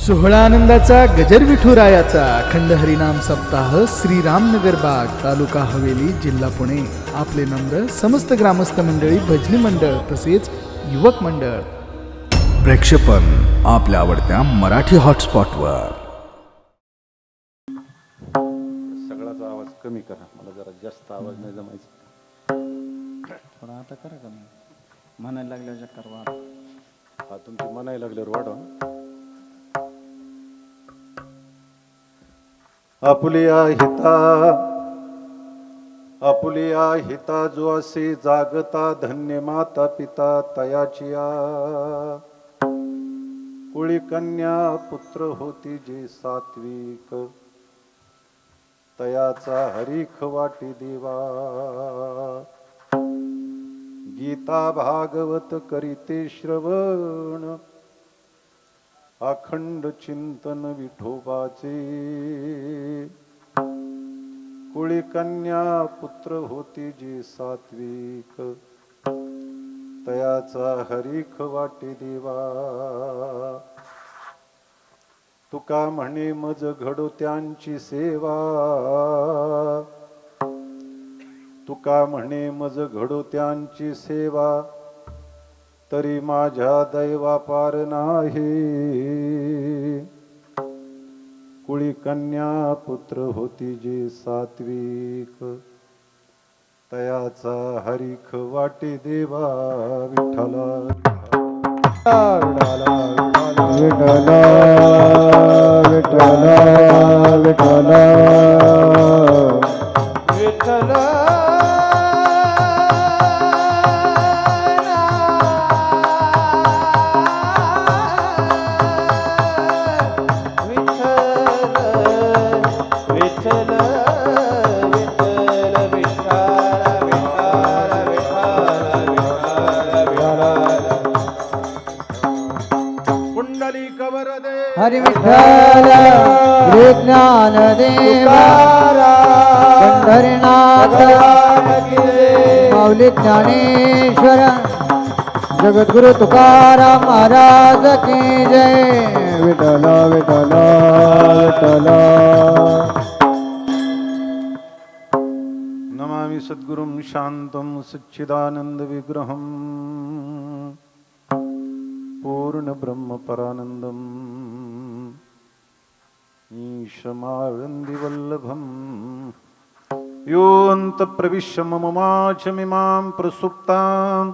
सोहळा आनंदाचा गजर विठुरायाचा अखंड हरिनाम सप्ताह श्रीरामनगर बाग तालुका हवेली जिल्हा पुणे. आपले नम्र समस्त ग्रामस्थ मंडळी, भजनी मंडळ तसेच युवक मंडळ. प्रक्षेपण आपल्या आवडत्या मराठी हॉटस्पॉटवर. सगळाचा आवाज कमी करा, मला जरा जास्त आवाज नाही जमायचा. थोडा आता करा कमी, म्हणायला लागल्यावर चक्कर वाढ. हा, तुमची म्हणायला लागल्यावर वाढवा. आपुलिया हिता जो असे जागता धन्य माता पिता तयाचिया. कुळी कन्या पुत्र होती जे सात्विक, तयाचा हरीख वाटी देवा. गीता भागवत करीते श्रवण, अखंड चिंतन विठोबाचे. कुळी कन्या पुत्र होती जी सात्विक, तयाचा हरीख वाटे देवा. तुका म्हणे मज घडो त्यांची सेवा, तुका म्हणे मज घडो त्यांची सेवा. तरी माझ्या दैवा पार नाही, कुळी कन्या पुत्र होती जे सात्विक, तयाचा हरीख वाटे देवा. विठ्ठला विठ्ठला विठ्ठला विठ्ठला विठ्ठला. हरि विठ्ठल विज्ञान देवा पंढरीनाथ माऊली ज्ञानेश्वर जगद्गुरु तुकाराम महाराज की जय. विठ्ठल विठ्ठल विठ्ठल. नमामि सद्गुरुं शान्तं सच्चिदानंद विग्रहं पूर्ण ब्रह्म परानंदम ईशमानंदी वल्लभम. योऽन्त प्रविश्य मम वाचमिमां प्रसुप्तां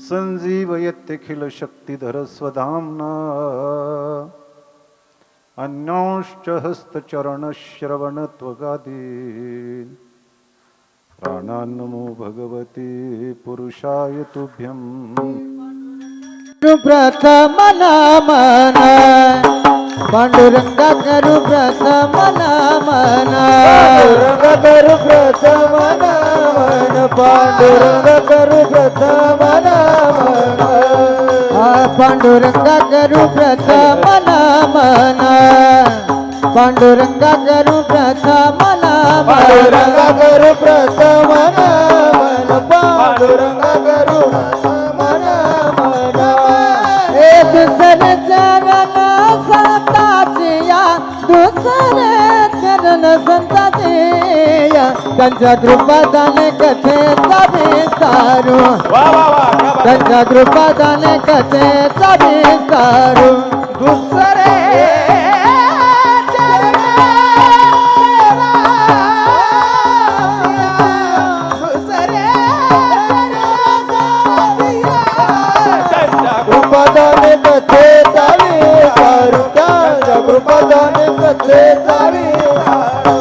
संजीवयत्यखिल शक्तिधर स्वधाम्ना. अन्यांश्च हस्तचरणश्रवणत्वगादीन् प्राणान्नमो भगवते पुरुषाय तुभ्यं. प्रथम नमन पांडुरंगा करू प्रथम नमन. करू प्रथम नमन पांडुरंग करू प्रथम नमन. पांडुरंगा करू प्रथम नमन. पांडुरंगा करू प्रथम नमन. पांडुरंगा करू प्रथम नमन. पांडुरंगा करू प्रथम नमन. दुसरे चरण संताचे या, दुसरे चरण संताचे या. त्यांच्या कृपादाने कथेचा विस्तारू, त्यांच्या कृपादाने कथेचा विस्तारू. दुसरे कृपादाने कथे चावी सारू, त्या कृपादाने कथे चावी सारू.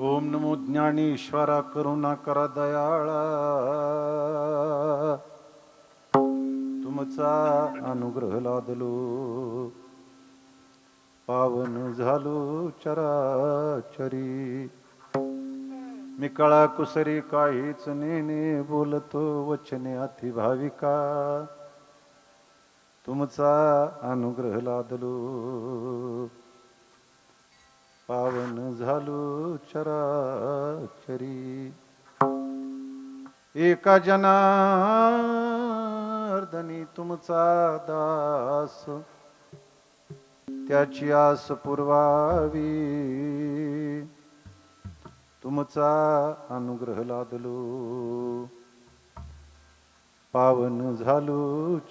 ओम नमो ज्ञानेश्वरा करुणाकरा दयाळा. तुमचा अनुग्रह लादलो, पावन झालो चराचरी. मी कळा कुसरी काहीच नेने बोलतो वचने अति भाविका. तुमचा अनुग्रह लादलो, पावन झालो चराचरी. एका जनार्दनी तुमचा दास त्याची आस पुरवावी तुमचा अनुग्रह लादलो पावन झालो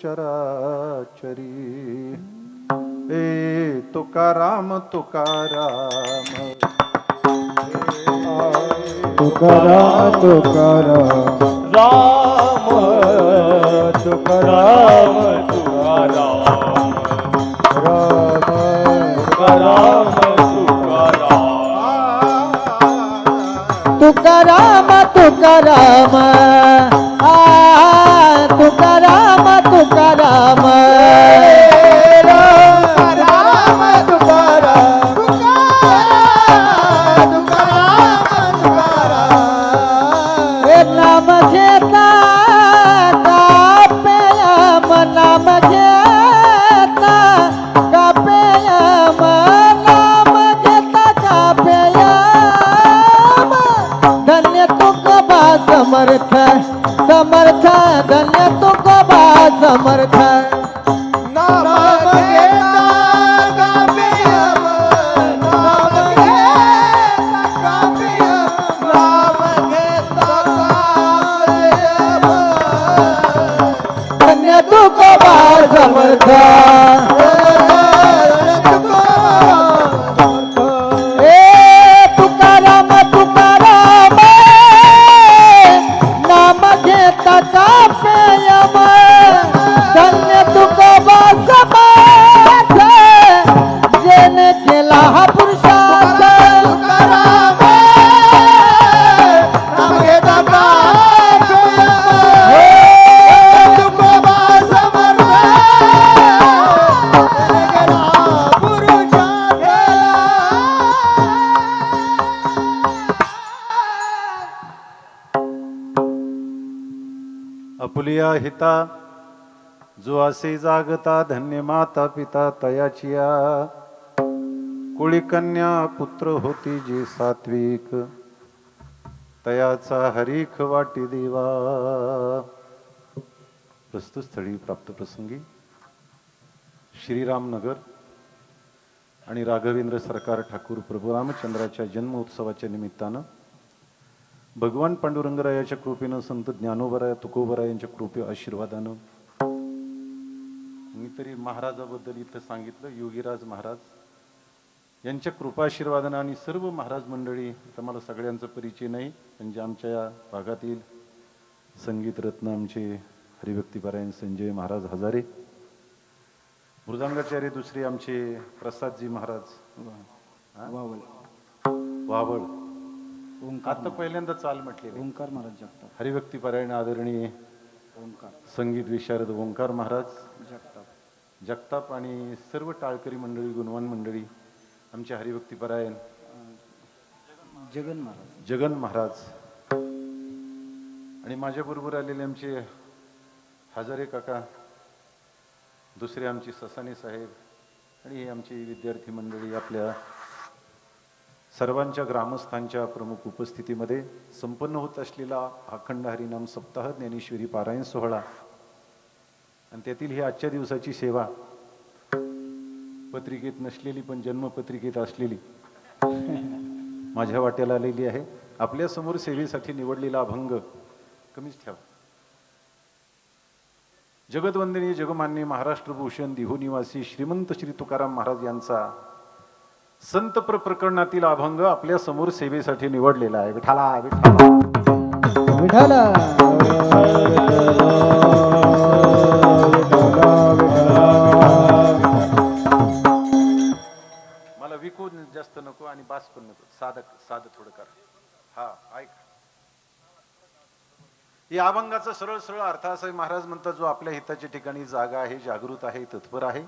चराचरी ए तुकाराम तुकाराम तुकाराम तुकाराम राम तुकाराम तुकाराम तुकाराम तुकाराम तुकाराम तुकाराम तुकाराम तुकाराम नाम घेता कापेयम नाम घेता कापेयम नाम घेता कापेयम धन्य तुकोबा समर्थ समर्थ धन्य तुकोबा समर्थ नाम घेता कापेयम नाम घेता कापेयम नाम घेता धन्य तुकोबा समर्थ ए तुकाराम तुकाराम नाम घेता कापेयम धन्य तुकोबा समर्थ जेने केला हा पुरुषार्थ तुकाराम नाम घेता आपुलिया हिता जो असे जागता धन्य माता पिता तयाचिया कुळी कन्या पुत्र होती जी सात्विक तयाचा हरीख वाटी देवा प्रस्तुत स्थळी प्राप्त प्रसंगी श्रीरामनगर आणि राघवेंद्र सरकार ठाकूर प्रभू रामचंद्राच्या जन्म उत्सवाच्या निमित्तानं भगवान पांडुरंगरायाच्या कृपेनं संत ज्ञानोबराया तुकोबरायांच्या कृपे आशीर्वादानं मी तरी महाराजाबद्दल इथं सांगितलं योगीराज महाराज यांच्या कृपाशीर्वादानं आणि सर्व महाराज मंडळी आता मला सगळ्यांचा परिचय नाही म्हणजे आमच्या या भागातील संगीत रत्न आमचे हरिभक्तीपरायण संजय महाराज हजारे मृदांगाचार्य दुसरे आमचे प्रसादजी महाराज वावळ आता पहिल्यांदा चाल म्हटले ओंकार महाराज जगताप हरिभक्तीपरायण आदरणीय ओंकार संगीत विशारद ओंकार महाराज जगताप जगताप आणि सर्व टाळकरी मंडळी गुणवान मंडळी आमच्या हरिभक्तीपरायण जगन महाराज जगन महाराज आणि माझ्याबरोबर आलेले आमचे हजारे काका दुसरे आमचे ससाने साहेब आणि हे आमची विद्यार्थी मंडळी आपल्या सर्वांच्या ग्रामस्थांच्या प्रमुख उपस्थितीमध्ये संपन्न होत असलेला अखंड हरिनाम सप्ताह ज्ञानेश्वरी पारायण सोहळा आणि त्यातील ही आजच्या दिवसाची सेवा पत्रिकेत नसलेली पण जन्मपत्रिकेत असलेली माझ्या वाट्याला आलेली आहे. आपल्या समोर सेवेसाठी निवडलेला अभंग कमीच ठेवा. जगदवंदनीय जगमान्य महाराष्ट्र भूषण देहू निवासी श्रीमंत श्री तुकाराम महाराज यांचा संत प्रकरणातील अभंग आपल्या समोर सेवेसाठी निवडलेला आहे. विठाला विठाला मला विकू जास्त नको आणि बास पण नको, साधं थोडं कर. हा ऐक, या अभंगाचा सरळ सरळ अर्थ असा आहे. महाराज म्हणतात जो आपल्या हिताच्या ठिकाणी जागा आहे, जागृत आहे, तत्पर आहे,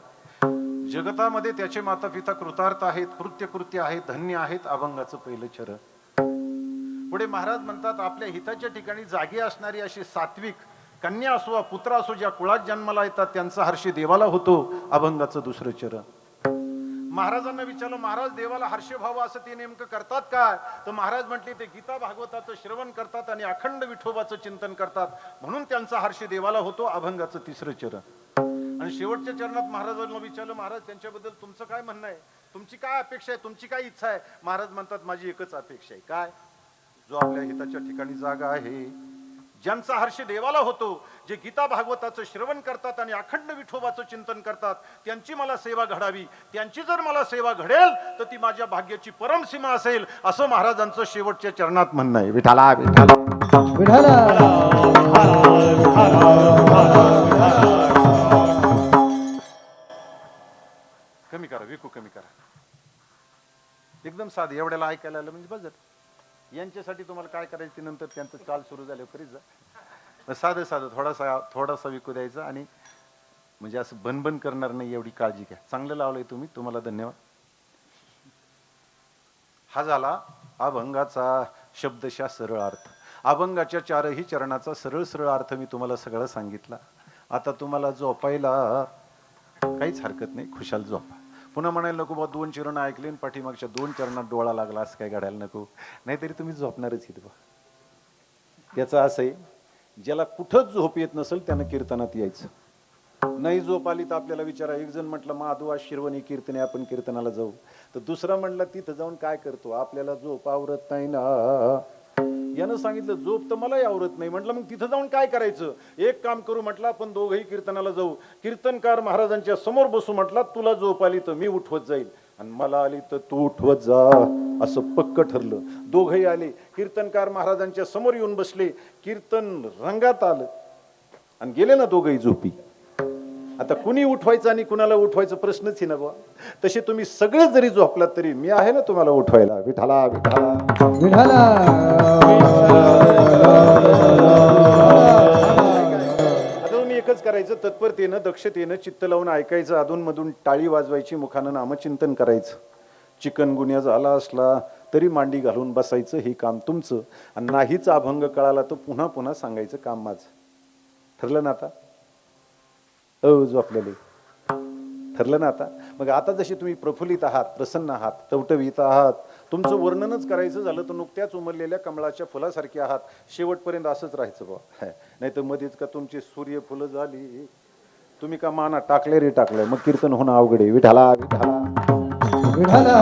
जगतामध्ये त्याचे माता पिता कृतार्थ आहेत, कृत्य आहेत, धन्य आहेत, अभंगाचं पहिलं चरण. पुढे महाराज म्हणतात आपल्या हिताच्या ठिकाणी जागी असणारी अशी सात्विक कन्या असो वा पुत्र असो ज्या कुळात जन्माला येतात त्यांचा हर्ष देवाला होतो, अभंगाचं दुसरं चरण. महाराजांना विचारलं, महाराज देवाला हर्ष व्हावं असं ते नेमकं करतात काय? तर महाराज म्हटले ते गीता भागवताचं श्रवण करतात आणि अखंड विठोबाचं चिंतन करतात, म्हणून त्यांचा हर्ष देवाला होतो. अभंगाचं 3रं चरण. आणि शेवटच्या चरणात महाराजांना विचारलं, महाराज त्यांच्याबद्दल तुमचं काय म्हणणं आहे, तुमची काय अपेक्षा आहे, तुमची काय इच्छा आहे? महाराज म्हणतात, माझी एकच अपेक्षा आहे. काय? जो आपल्या हिताच्या ठिकाणी जागा आहे, ज्यांचा हर्ष देवाला होतो, जे गीता भागवताचं श्रवण करतात आणि अखंड विठोबाचं चिंतन करतात, त्यांची मला सेवा घडावी. त्यांची जर मला सेवा घडेल तर ती माझ्या भाग्याची परमसीमा असेल, असं महाराजांचं शेवटच्या चरणात म्हणणं आहे. विठाला विठाला विठाला. कमी करा, विकू कमी करा. एकदम साधं, एवढ्याला ऐकायला आलं म्हणजे बस. यांच्यासाठी तुम्हाला काय करायचं ते नंतर त्यांचं चाल सुरू झाले करीत जा. साधं साधं थोडासा विकू द्यायचा आणि म्हणजे असं बनबन करणार नाही एवढी काळजी घ्या. चांगलं लावलंय तुम्ही, तुम्हाला धन्यवाद. हा झाला अभंगाचा शब्दशः सरळ अर्थ. अभंगाच्या 4ही चरणाचा सरळ सरळ अर्थ मी तुम्हाला सगळं सांगितला. आता तुम्हाला झोपायला काहीच हरकत नाही, खुशाल झोपा. पुन्हा म्हणायला नको बा 2 चरण ऐकले आणि पाठीमागच्या 2 चरणात डोळा लागला असं काय घडायला नको, नाहीतरी तुम्ही झोपणारच इथं बा. याचं असं आहे, ज्याला कुठंच झोप येत नसेल त्यानं कीर्तनात यायचं. नाही झोप आली तर आपल्याला विचारा. एक जण म्हटलं माधवा शिरवणी कीर्तने, आपण कीर्तनाला जाऊ. तर दुसरा म्हटलं तिथं जाऊन काय करतो, आपल्याला झोप आवरत नाही ना. यानं सांगितलं झोप तर मलाही आवरत नाही. म्हटलं मग तिथं जाऊन काय करायचं? एक काम करू म्हटलं, आपण दोघंही कीर्तनाला जाऊ. कीर्तनकार महाराजांच्या समोर बसू म्हटलं, तुला झोप आली तर मी उठवत जाईल आणि मला आली तर तू उठवत जा, असं पक्क ठरलं. दोघंही आले, कीर्तनकार महाराजांच्या समोर येऊन बसले. कीर्तन रंगात आलं आणि गेले ना दोघंही झोपी. आता कुणी उठवायचं आणि कुणाला उठवायचं प्रश्नच आहे ना बा. तसे तुम्ही सगळे जरी झोपलात तरी मी आहे ना तुम्हाला उठवायला. विठाला विठाला विठाला. आता तुम्ही एकच करायचं, तत्परतेनं दक्षतेनं चित्त लावून ऐकायचं, अधूनमधून टाळी वाजवायची, मुखानं नामचिंतन करायचं. चिकनगुन्या झाला असला तरी मांडी घालून बसायचं, हे काम तुमचं. आणि नाहीच अभंग कळाला तर पुन्हा पुन्हा सांगायचं काम माझं. ठरलं ना आता? झोपलेले ठरलं ना आता? मग आता जशी तुम्ही प्रफुल्लित आहात, प्रसन्न आहात, टवटवीत आहात, तुमचं वर्णनच करायचं झालं तर नुकत्याच उमललेल्या कमळाच्या फुलासारखे आहात. शेवटपर्यंत असंच राहायचं बा. नाही तर मध्येच का तुमची सूर्यफुलं झाली, तुम्ही का माना टाकले रे टाकले, मग कीर्तन होणं अवघड आहे. विठाला विठाला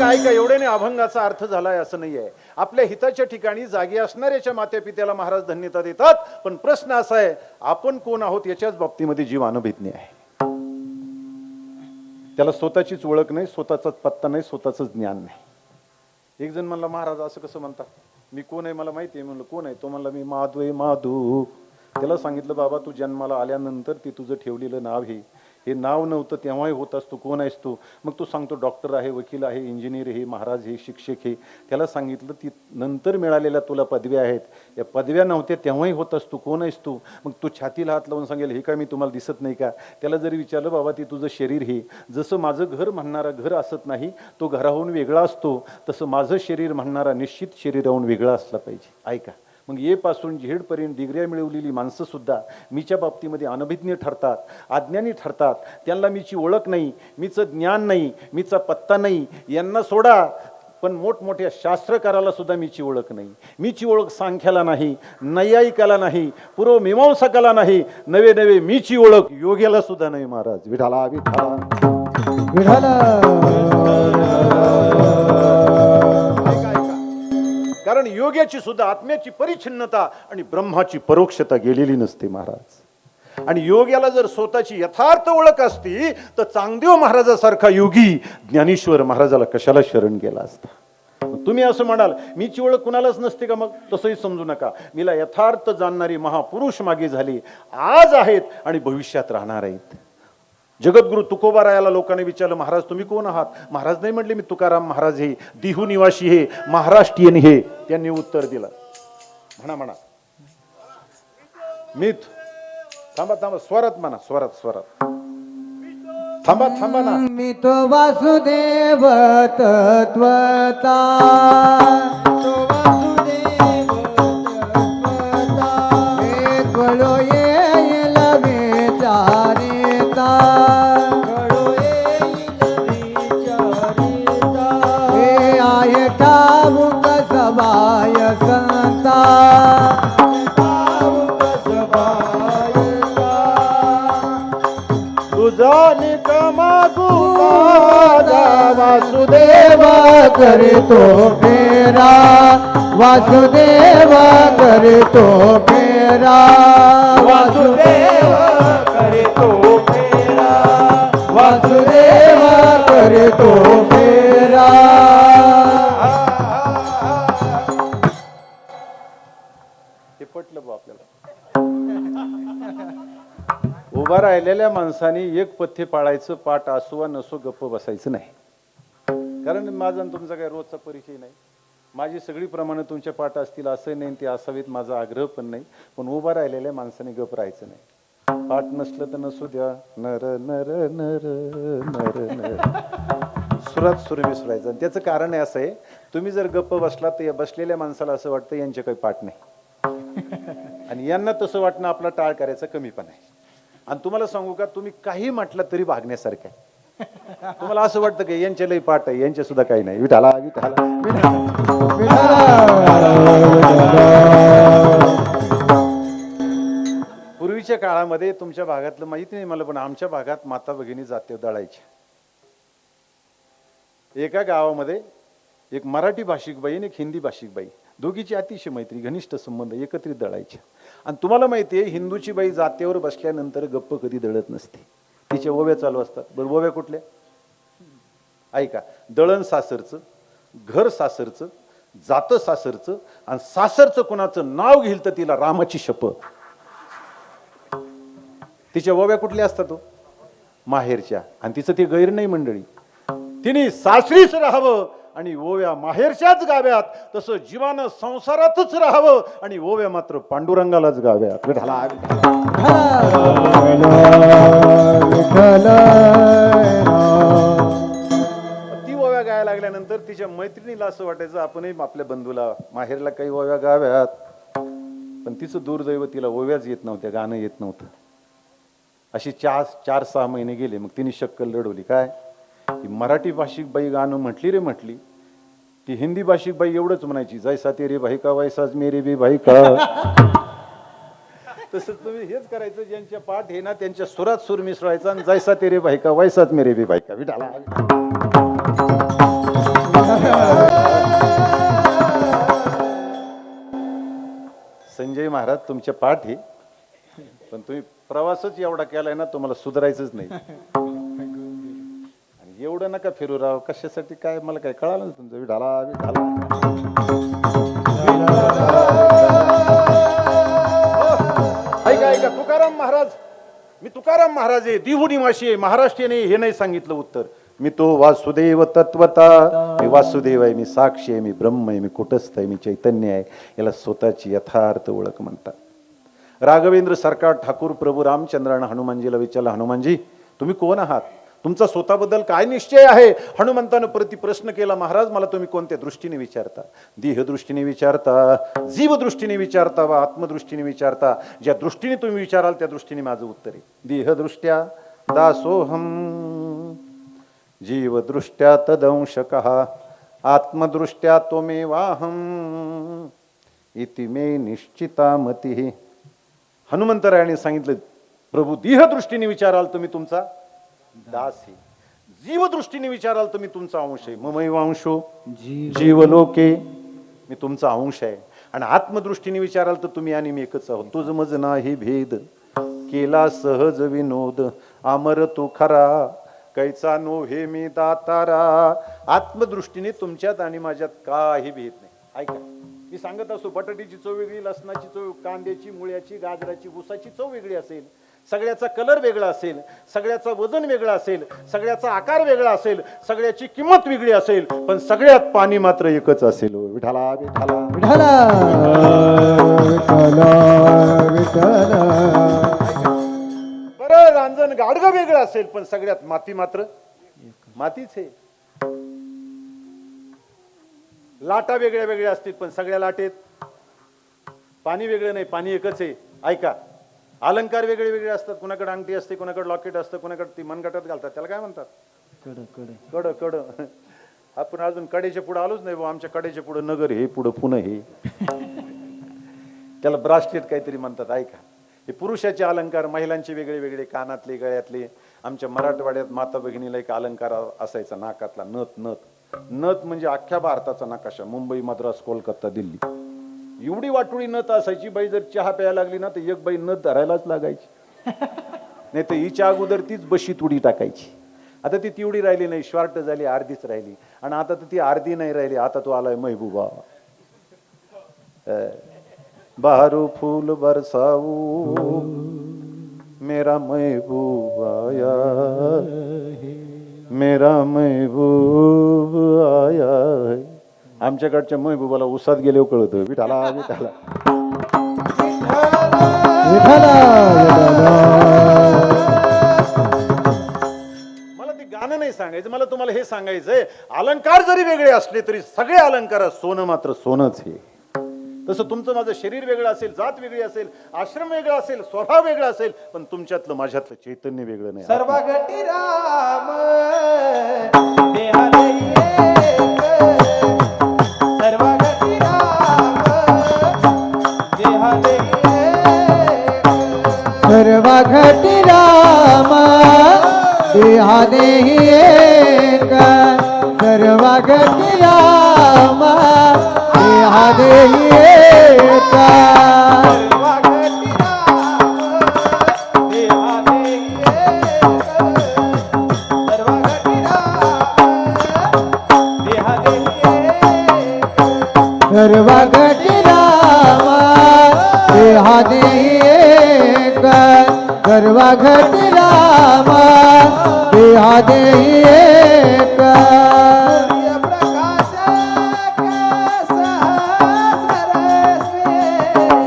ऐका एवढ्याने अभंगाचा अर्थ झालाय असं नाही आहे. आपल्या हिताच्या ठिकाणी जागी असणाऱ्याच्या मात्यापित्याला महाराज धन्यता देतात. पण प्रश्न असा आहे, आपण कोण आहोत याच्याच बाबतीमध्ये जीव अनभिज्ञ आहे. त्याला स्वतःचीच ओळख नाही, स्वतःचाच पत्ता नाही, स्वतःच ज्ञान नाही. एक जण म्हणला, महाराज असं कसं म्हणतात, मी कोण आहे मला माहिती आहे. म्हणलं कोण आहे? तो म्हणला मी माधू आहे. माधू. त्याला सांगितलं, बाबा तू जन्माला आल्यानंतर ते तुझं ठेवलेलं नाव हे नाव नव्हतं तेव्हाही होत असतो. कोण आहेस तू? मग तू सांगतो डॉक्टर आहे, वकील आहे, इंजिनियर हे, महाराज हे, शिक्षक हे. त्याला सांगितलं ती नंतर मिळालेल्या तुला पदव्या आहेत, या पदव्या नव्हत्या तेव्हाही होत असतो. कोण आहेस तू? मग तू छातीला हात लावून सांगेल, हे काय मी तुम्हाला दिसत नाही का? त्याला जरी विचारलं, बाबा ती तुझं शरीर हे, जसं माझं घर म्हणणारा घर असत नाही, तो घराहून वेगळा असतो, तसं माझं शरीर म्हणणारा निश्चित शरीराहून वेगळा असला पाहिजे. ऐका, मग ये पासून झेडपर्यंत डिग्र्या मिळवलेली माणसं सुद्धा मीच्या बाबतीमध्ये अनभिज्ञ ठरतात, अज्ञानी ठरतात. त्यांना मीची ओळख नाही, मीचं ज्ञान नाही, मीचा पत्ता नाही. यांना सोडा, पण मोठमोठ्या शास्त्रकाराला सुद्धा मीची ओळख नाही. मीची ओळख सांख्याला नाही, नैयायिकाला नाही, पूर्वमीमांसकाला नाही, नवे नवे मीची ओळख योग्याला सुद्धा नाही. महाराज विठाला विठाला विठाला. कारण योग्याची सुद्धा आत्म्याची परिच्छिन्नता आणि ब्रह्माची परोक्षता गेलेली नसते महाराज. आणि योग्याला जर स्वतःची यथार्थ ओळख असती तर चांगदेव महाराजासारखा योगी ज्ञानेश्वर महाराजाला कशाला शरण गेला असता. तुम्ही असं म्हणाल, मीची ओळख कुणालाच नसते का? मग तसंही समजू नका. मीला यथार्थ जाणणारी महापुरुष मागे झाले, आज आहेत आणि भविष्यात राहणार आहेत. जगद्गुरु तुकोबारायाला लोकांनी विचारलं, महाराज तुम्ही कोण आहात? महाराज नाही म्हटले, मी तुकाराम महाराज हे, दिहू निवासी हे, महाराष्ट्रीयन हे. त्यांनी उत्तर दिलं, म्हणा म्हणा मिथ. थांबा थांबा, स्वरात म्हणा, स्वरात थांबा थांबा ना. मी तो वासुदेव तत्वता, तो वासुदेव तत्वता, एक वळो येईल वेचा बाय संता तुझा निकमा वासुदेव करतो फेरा वासुदेव करतो फेरा वासुदेव करे तो फेरा वासुदेव करतो फेरा हे पटलं बा आपल्याला. उभा राहिलेल्या माणसाने एक पथ्य पाळायचं, पाठ असो वा नसो गप्प बसायचं नाही. कारण माझा आणि तुमचा काही रोजचा परिचय नाही. माझी सगळी प्रमाणे तुमच्या पाठ असतील असं नाही, ते असावीत माझा आग्रह पण नाही. पण उभा राहिलेल्या माणसाने गप्प राहायचं नाही. पाठ नसलं तर नसू द्या. नर नर नर नर नर सुरात सूर मिसळायचं. आणि त्याचं कारण आहे असं आहे, तुम्ही जर गप्प बसला तर या बसलेल्या माणसाला असं वाटतं यांचे काही पाठ नाही, आणि यांना तसं वाटणं आपला टाळ करायचा कमीपणा आहे. आणि तुम्हाला सांगू का, तुम्ही काही म्हटलं तरी भागण्यासारखं आहे. तुम्हाला असं वाटतं की यांच्या लई पाठ आहे, यांच्या सुद्धा काही नाही. विठाला विठाला पूर्वीच्या काळामध्ये तुमच्या भागातलं माहिती नाही मला, पण आमच्या भागात माता भगिनी जाते दळायच्या. एका गावामध्ये एक मराठी भाषिक बाई आणि एक हिंदी भाषिक बाई, दोघीची अतिशय मैत्री, घनिष्ठ संबंध, एकत्रित दळायच्या. आणि तुम्हाला माहिती आहे, हिंदूची बाई जातेवर बसल्यानंतर गप्प कधी दळत नसते. तिच्या ओव्या चालू असतात. बरं, ओव्या कुठल्या? ऐका, दळण सासरचं, घर सासरचं, जातं सासरचं, आणि सासरचं कोणाचं नाव घेईल तर तिला रामाची शपथ. तिच्या ओव्या कुठल्या असतात? माहेरच्या. आणि तिचं ते गैर नाही मंडळी, तिने सासरीच राहावं आणि ओव्या माहेरच्याच गाव्यात. तसं जीवानं संसारातच राहावं आणि ओव्या मात्र पांडुरंगालाच गाव्यात. विठाला ती ओव्या गायला लागल्यानंतर तिच्या मैत्रिणीला असं वाटायचं आपणही आपल्या बंधूला माहेरला काही ओव्या गाव्यात. पण तिचं दुर्दैव, तिला ओव्याच येत नव्हत्या, गाणं येत नव्हतं. अशी 4-6 महिने गेले. मग तिने शक्कल लढवली. काय? ती मराठी भाषिक बाई गाणं म्हटली रे म्हटली, ती हिंदी भाषिक बाई एवढंच म्हणायची, जैसा तेरे भाई का वैसाच मेरे भी भाई का. तसंच तुम्ही हेच करायचं, ज्यांच्या पाठ हे ना त्यांच्या सुरात सूर मिसळायचा, आणि जैसा तेरे भाई का वैसाच मेरे भी भाई का. विठाला संजय महाराज तुमच्या पाठ हे, पण तुम्ही प्रवासच एवढा केलाय ना, तुम्हाला सुधारायचंच नाही. आणि एवढं नका फिरू राव. कशासाठी काय मला काय कळालं ना तुमचं. विठाला विठाला ऐका ऐका, तुकाराम महाराज, मी तुकाराम महाराज आहे, दिहुनी माशी आहे, महाराष्ट्रीयन हे नाही सांगितलं उत्तर. मी तो वासुदेव तत्वता, मी वासुदेव आहे, मी साक्षी आहे, मी ब्रह्म आहे, मी कुटस्थ आहे, मी चैतन्य आहे. याला स्वतःची यथार्थ ओळख म्हणतात. राघवेंद्र सरकार ठाकूर प्रभू रामचंद्र आणि हनुमानजीला विचारलं, हनुमानजी तुम्ही कोण आहात? तुमचा स्वतःबद्दल काय निश्चय आहे? हनुमंतानं प्रश्न केला, महाराज मला तुम्ही कोणत्या दृष्टीने विचारता? देह दृष्टीने विचारता, जीव दृष्टीने विचारता वा आत्मदृष्टीने विचारता? ज्या दृष्टीने तुम्ही विचाराल त्या दृष्टीने माझं उत्तर आहे. देहदृष्ट्या दासोहम, जीवदृष्ट्या तदंशकः, आत्मदृष्ट्या त्वमेवाहम इति मे निश्चिता मतिः. हनुमंतरायाने सांगितलं, प्रभू देहदृष्टीने विचाराल तुम्ही तुमचा दास आहे, जीवदृष्टीने विचाराल तुम्ही तुमचा अंश आहे. ममैवांशो जीवलोके, मी तुमचा अंश आहे. आणि आत्मदृष्टीने विचाराल तर तुम्ही आणि मी एकच आहोत. तुझ मज नाही भेद, केला सहज विनोद, अमर तो खरा, कैचा नो हे मी दातारा. आत्मदृष्टीने तुमच्यात आणि माझ्यात काही भेद नाही. ऐका, मी सांगत असतो, बटाट्याची चव वेगळी, लसणाची चव, कांद्याची, मुळ्याची, गाजराची, ऊसाची चव वेगळी असेल, सगळ्याचा कलर वेगळा असेल, सगळ्याचं वजन वेगळं असेल, सगळ्याचा आकार वेगळा असेल, सगळ्याची किंमत वेगळी असेल, पण सगळ्यात पाणी मात्र एकच असेल. विठाला विठाला विठाला विठाला. बरं, रांजण गाडगं वेगळं असेल, पण सगळ्यात माती मात्र मातीच आहे. लाटा वेगळ्या वेगळ्या असतील, पण सगळ्या लाटेत पाणी वेगळं नाही, पाणी एकच आहे. ऐका, अलंकार वेगळे वेगळे असतात. कुणाकडे अंगठी असते, कुणाकडे लॉकेट असतं, कुणाकडे ती मनगटात घालतात, त्याला काय म्हणतात? कड कड कड. आपण अजून कडेच्या पुढे आलोच नाही बुवा. आमच्या कडेच्या पुढे नगर हे, पुढं पुणे हे. त्याला ब्रास्लेट काहीतरी म्हणतात, ऐका. हे पुरुषाचे अलंकार, महिलांचे वेगळे वेगळे, कानातले, गळ्यातले. आमच्या मराठवाड्यात माता भगिनीला एक अलंकार असायचा नाकातला, नथ. नथ नथ म्हणजे अख्ख्या भारताचा नकाशा, मुंबई, मद्रास, कोलकाता, दिल्ली. एवढी वाटोळी नथ असायची. बाई जर चहा प्यायला लागली ना तर एक बाई नथ धरायलाच लागायची, नाही तर हिच्या अगोदर तीच बशीत उडी टाकायची. आता ती तेवढी राहिली नाही, शॉर्ट झाली, अर्धीच राहिली. आणि आता तर ती अर्धी नाही राहिली, आता तो आलाय महबूबा. बहारू फूल बरसाऊ मेरा महबूब आया, मेरा महबूब आया है. आमच्याकडच्या महबूबाला उसात गेले कळत, विठाला विठाला. मला ते गाणं नाही सांगायचं, मला तुम्हाला हे सांगायचंय, अलंकार जरी वेगळे असले तरी सगळे अलंकार सोनं मात्र सोनच हे. तसं तुमचं माझं शरीर वेगळं असेल, जात वेगळी असेल, आश्रम वेगळा असेल, स्वभाव वेगळा असेल, पण तुमच्यातलं माझ्यातलं चैतन्य वेगळं नाही. सर्व घटी राम देहाले एक, सर्व घटी राम देहाले एक. सर्व घटी राम देहाने एक, सर्व घटी राम देहाने एक. सर्व घटी राम देहाने एक, सर्व घटी राम देहाने एक.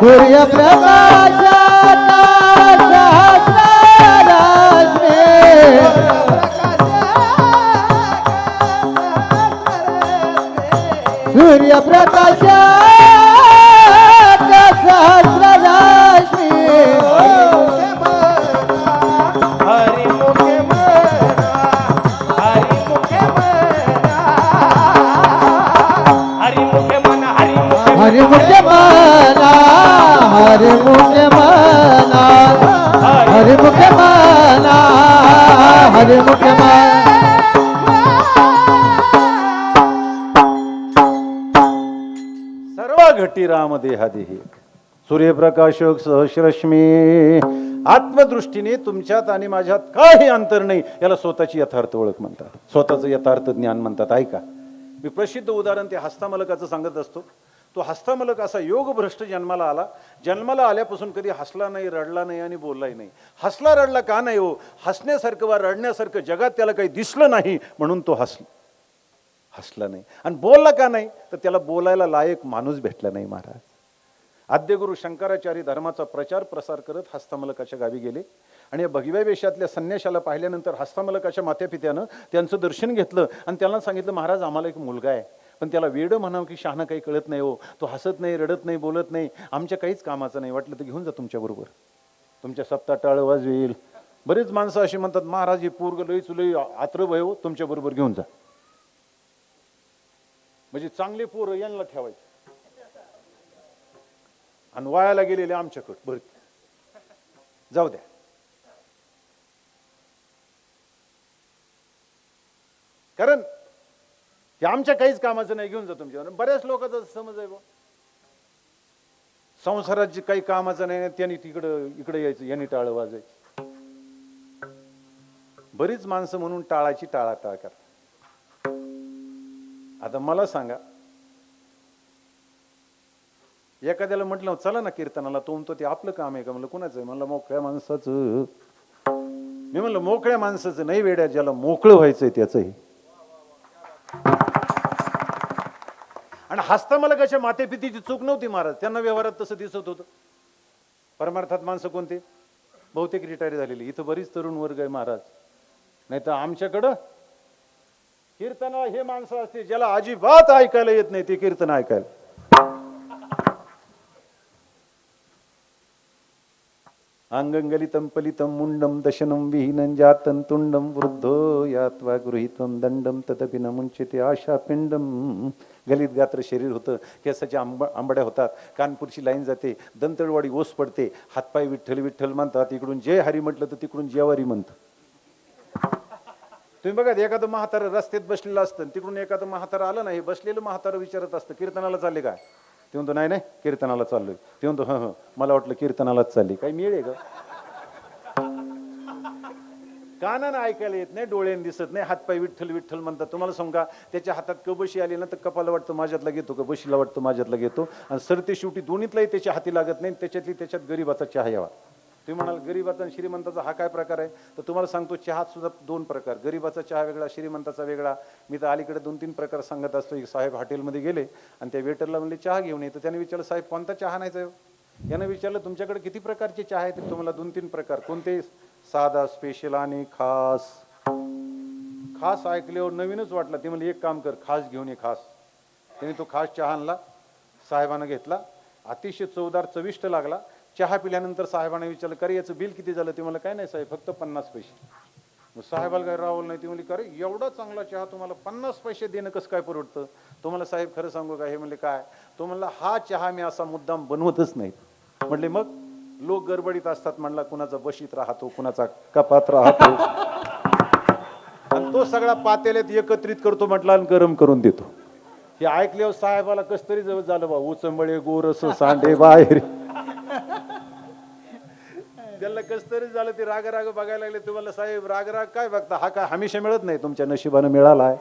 सूर्यप्रकाश सूर्यप्रकाश सहस्ररश्मी. हरि मुखे मना, हरि मुखे मना, हरि मुखे मना, हरि मुखे मना. हरि मुखे मना, हरि मुखे मना, हरि मुखे मना, हरि मुखे मना. सर्व घटी राम देहादेही. सूर्यप्रकाशक सहस्रश्मी. आत्मदृष्टीने तुमच्यात आणि माझ्यात काही अंतर नाही, याला स्वतःची यथार्थ ओळख म्हणतात, स्वतःचं यथार्थ ज्ञान म्हणतात. ऐका, मी प्रसिद्ध उदाहरण ते हस्तामलकाचं सांगत असतो. तो हस्तामलक असा योगभ्रष्ट जन्माला आला. जन्माला आल्यापासून कधी हसला नाही, रडला नाही आणि बोललाही नाही. हसला रडला का नाही हो? हसण्यासारखं वा रडण्यासारखं जगात त्याला काही दिसलं नाही म्हणून तो हसला नाही. आणि बोलला का नाही? तर त्याला बोलायला लायक माणूस भेटला नाही. महाराज आद्यगुरु शंकराचार्य धर्माचा प्रचार प्रसार करत हस्तमलकाच्या गावी गेले आणि या भगव्या वेशातल्या संन्याशाला पाहिल्यानंतर हस्तमलकाच्या मात्यापित्यानं त्यांचं दर्शन घेतलं आणि त्यांना सांगितलं, महाराज आम्हाला एक मुलगा आहे, पण त्याला वेड म्हणावं की शहाणं काही कळत नाही हो. तो हसत नाही, रडत नाही, बोलत नाही, आमच्या काहीच कामाचं नाही. वाटलं तर घेऊन जा तुमच्याबरोबर, तुमच्या सप्ताह टाळ वाजवेल. बरेच माणसं अशी म्हणतात, महाराज हे पोरग लई चुलई आत्र भय हो, तुमच्याबरोबर घेऊन जा. म्हणजे चांगले पोरं यांना ठेवायचे आणि वायाला गेलेले आमच्याकडे बरं जाऊ द्या. कारण ते आमच्या काहीच कामाचं नाही, घेऊन जा तुमच्या. बऱ्याच लोकांचा समज आहे बा, संसारात जे काही कामाचं नाही त्यांनी इकडे यायचं, यांनी टाळ वाजायची. बरीच माणसं म्हणून टाळाची टाळाटाळ करतात. आता मला सांगा, एखाद्याला म्हटलं चला ना कीर्तनाला, तो म्हणतो ते आपलं काम आहे का? म्हणलं कुणाचं आहे? म्हणलं मोकळ्या माणसाचं. मी म्हणलं मोकळ्या माणसाचं नाही वेड्या, ज्याला मोकळं व्हायचंय त्याचंही. आणि हस्तमलकाच्या मातेपितीची चूक नव्हती महाराज, त्यांना व्यवहारात तसं दिसत होतं. परमार्थात माणसं कोणते? बहुतेक रिटायर झालेली. इथं बरीच तरुण वर्ग आहे महाराज. नाही तर आमच्याकडं कीर्तनाला हे माणसं असते ज्याला अजिबात ऐकायला येत नाही ते कीर्तन ऐकायला. अंगंगलितं पलितं मुंडं दशनं विहीनं जातं तुंडं वृद्धो यात्वा गृहीत्वं दंडं तदपि न मुंचते आशा पिंडम. गलित गात्र शरीर होतं, केसाच्या आंबड्या होतात, कानपूरची लाईन जाते, दंतळवाडी ओस पडते, हातपाय विठ्ठल विठ्ठल म्हणतात, इकडून जय हरी म्हटलं तर तिकडून जेवारी म्हणतं. तुम्ही बघा एखादं म्हातारं रस्त्यात बसलेलं असतं, तिकडून एखादं म्हातारं आलं नाही, बसलेलं म्हातारं विचारत असतं कीर्तनाला चालले काय? ते म्हणतो नाही नाही कीर्तनाला चाललोय. ते म्हणतो हं मला वाटलं कीर्तनालाच चालली. काही मिळे का? कानानं ऐकायला येत नाही, डोळ्यानं दिसत नाही, हातपाय विठ्ठल विठ्ठल म्हणतात. तुम्हाला सांगा त्याच्या हातात कबशी आली ना तर कपाला वाटतं माझ्यातला घेतो, कबशीला वाटतं माझ्यातला घेतो, आणि सरते शेवटी दोन्हीतलाही त्याच्या हाती लागत नाही. त्याच्यातली त्याच्यात गरीबाचा चहा यावा. तुम्ही म्हणाल गरीबाचा आणि श्रीमंताचा हा काय प्रकार आहे? तर तुम्हाला सांगतो चहात सुद्धा दोन प्रकार, गरीबाचा चहा वेगळा, श्रीमंताचा वेगळा. मी तर अलीकडे 2-3 प्रकार सांगत असतो. एक साहेब हॉटेलमध्ये गेले आणि त्या वेटरला म्हणले चहा घेऊन ये. तर त्याने विचारलं साहेब कोणता चहा नाही आहे? यानं विचारलं तुमच्याकडे किती प्रकारचे चहा आहेत? तुम्हाला 2-3 प्रकार. कोणते? साधा, स्पेशल आणि खास. खास ऐकल्यावर नवीनच वाटला. ते म्हणले एक काम कर खास घेऊन ये खास. त्याने तो खास चहा आणला, साहेबानं घेतला, अतिशय चवदार चविष्ट लागला. चहा पिल्यानंतर साहेबांना विचारलं का रे याचं बिल किती झालं? ते मला काय नाही साहेब फक्त 50 पैसे. मग साहेबाला काय रावलं नाही. ती म्हणली का रे एवढा चांगला चहा तुम्हाला 50 पैसे देणं कसं काय परवडतं? तो मला साहेब खरं सांगू का? हे म्हणले काय? तो म्हणला हा चहा मी असा मुद्दाम बनवतच नाही. म्हटले मग? लोक गडबडीत असतात म्हणला, कुणाचा बशीत राहतो, कुणाचा कपात राहतो, आणि तो सगळा पातेल्यात एकत्रित करतो म्हटला आणि गरम करून देतो. हे ऐकल्यावर साहेबाला कस तरी जवळ झालं बा, उचंबळे गोरस सांडे बाहेर. त्याला कस तरी झालं. ते राग राग बघायला लागले. तुम्हाला साहेब राग राग काय बघता? हा काय हमेशा मिळत नाही, तुमच्या नशिबानं मिळालाय.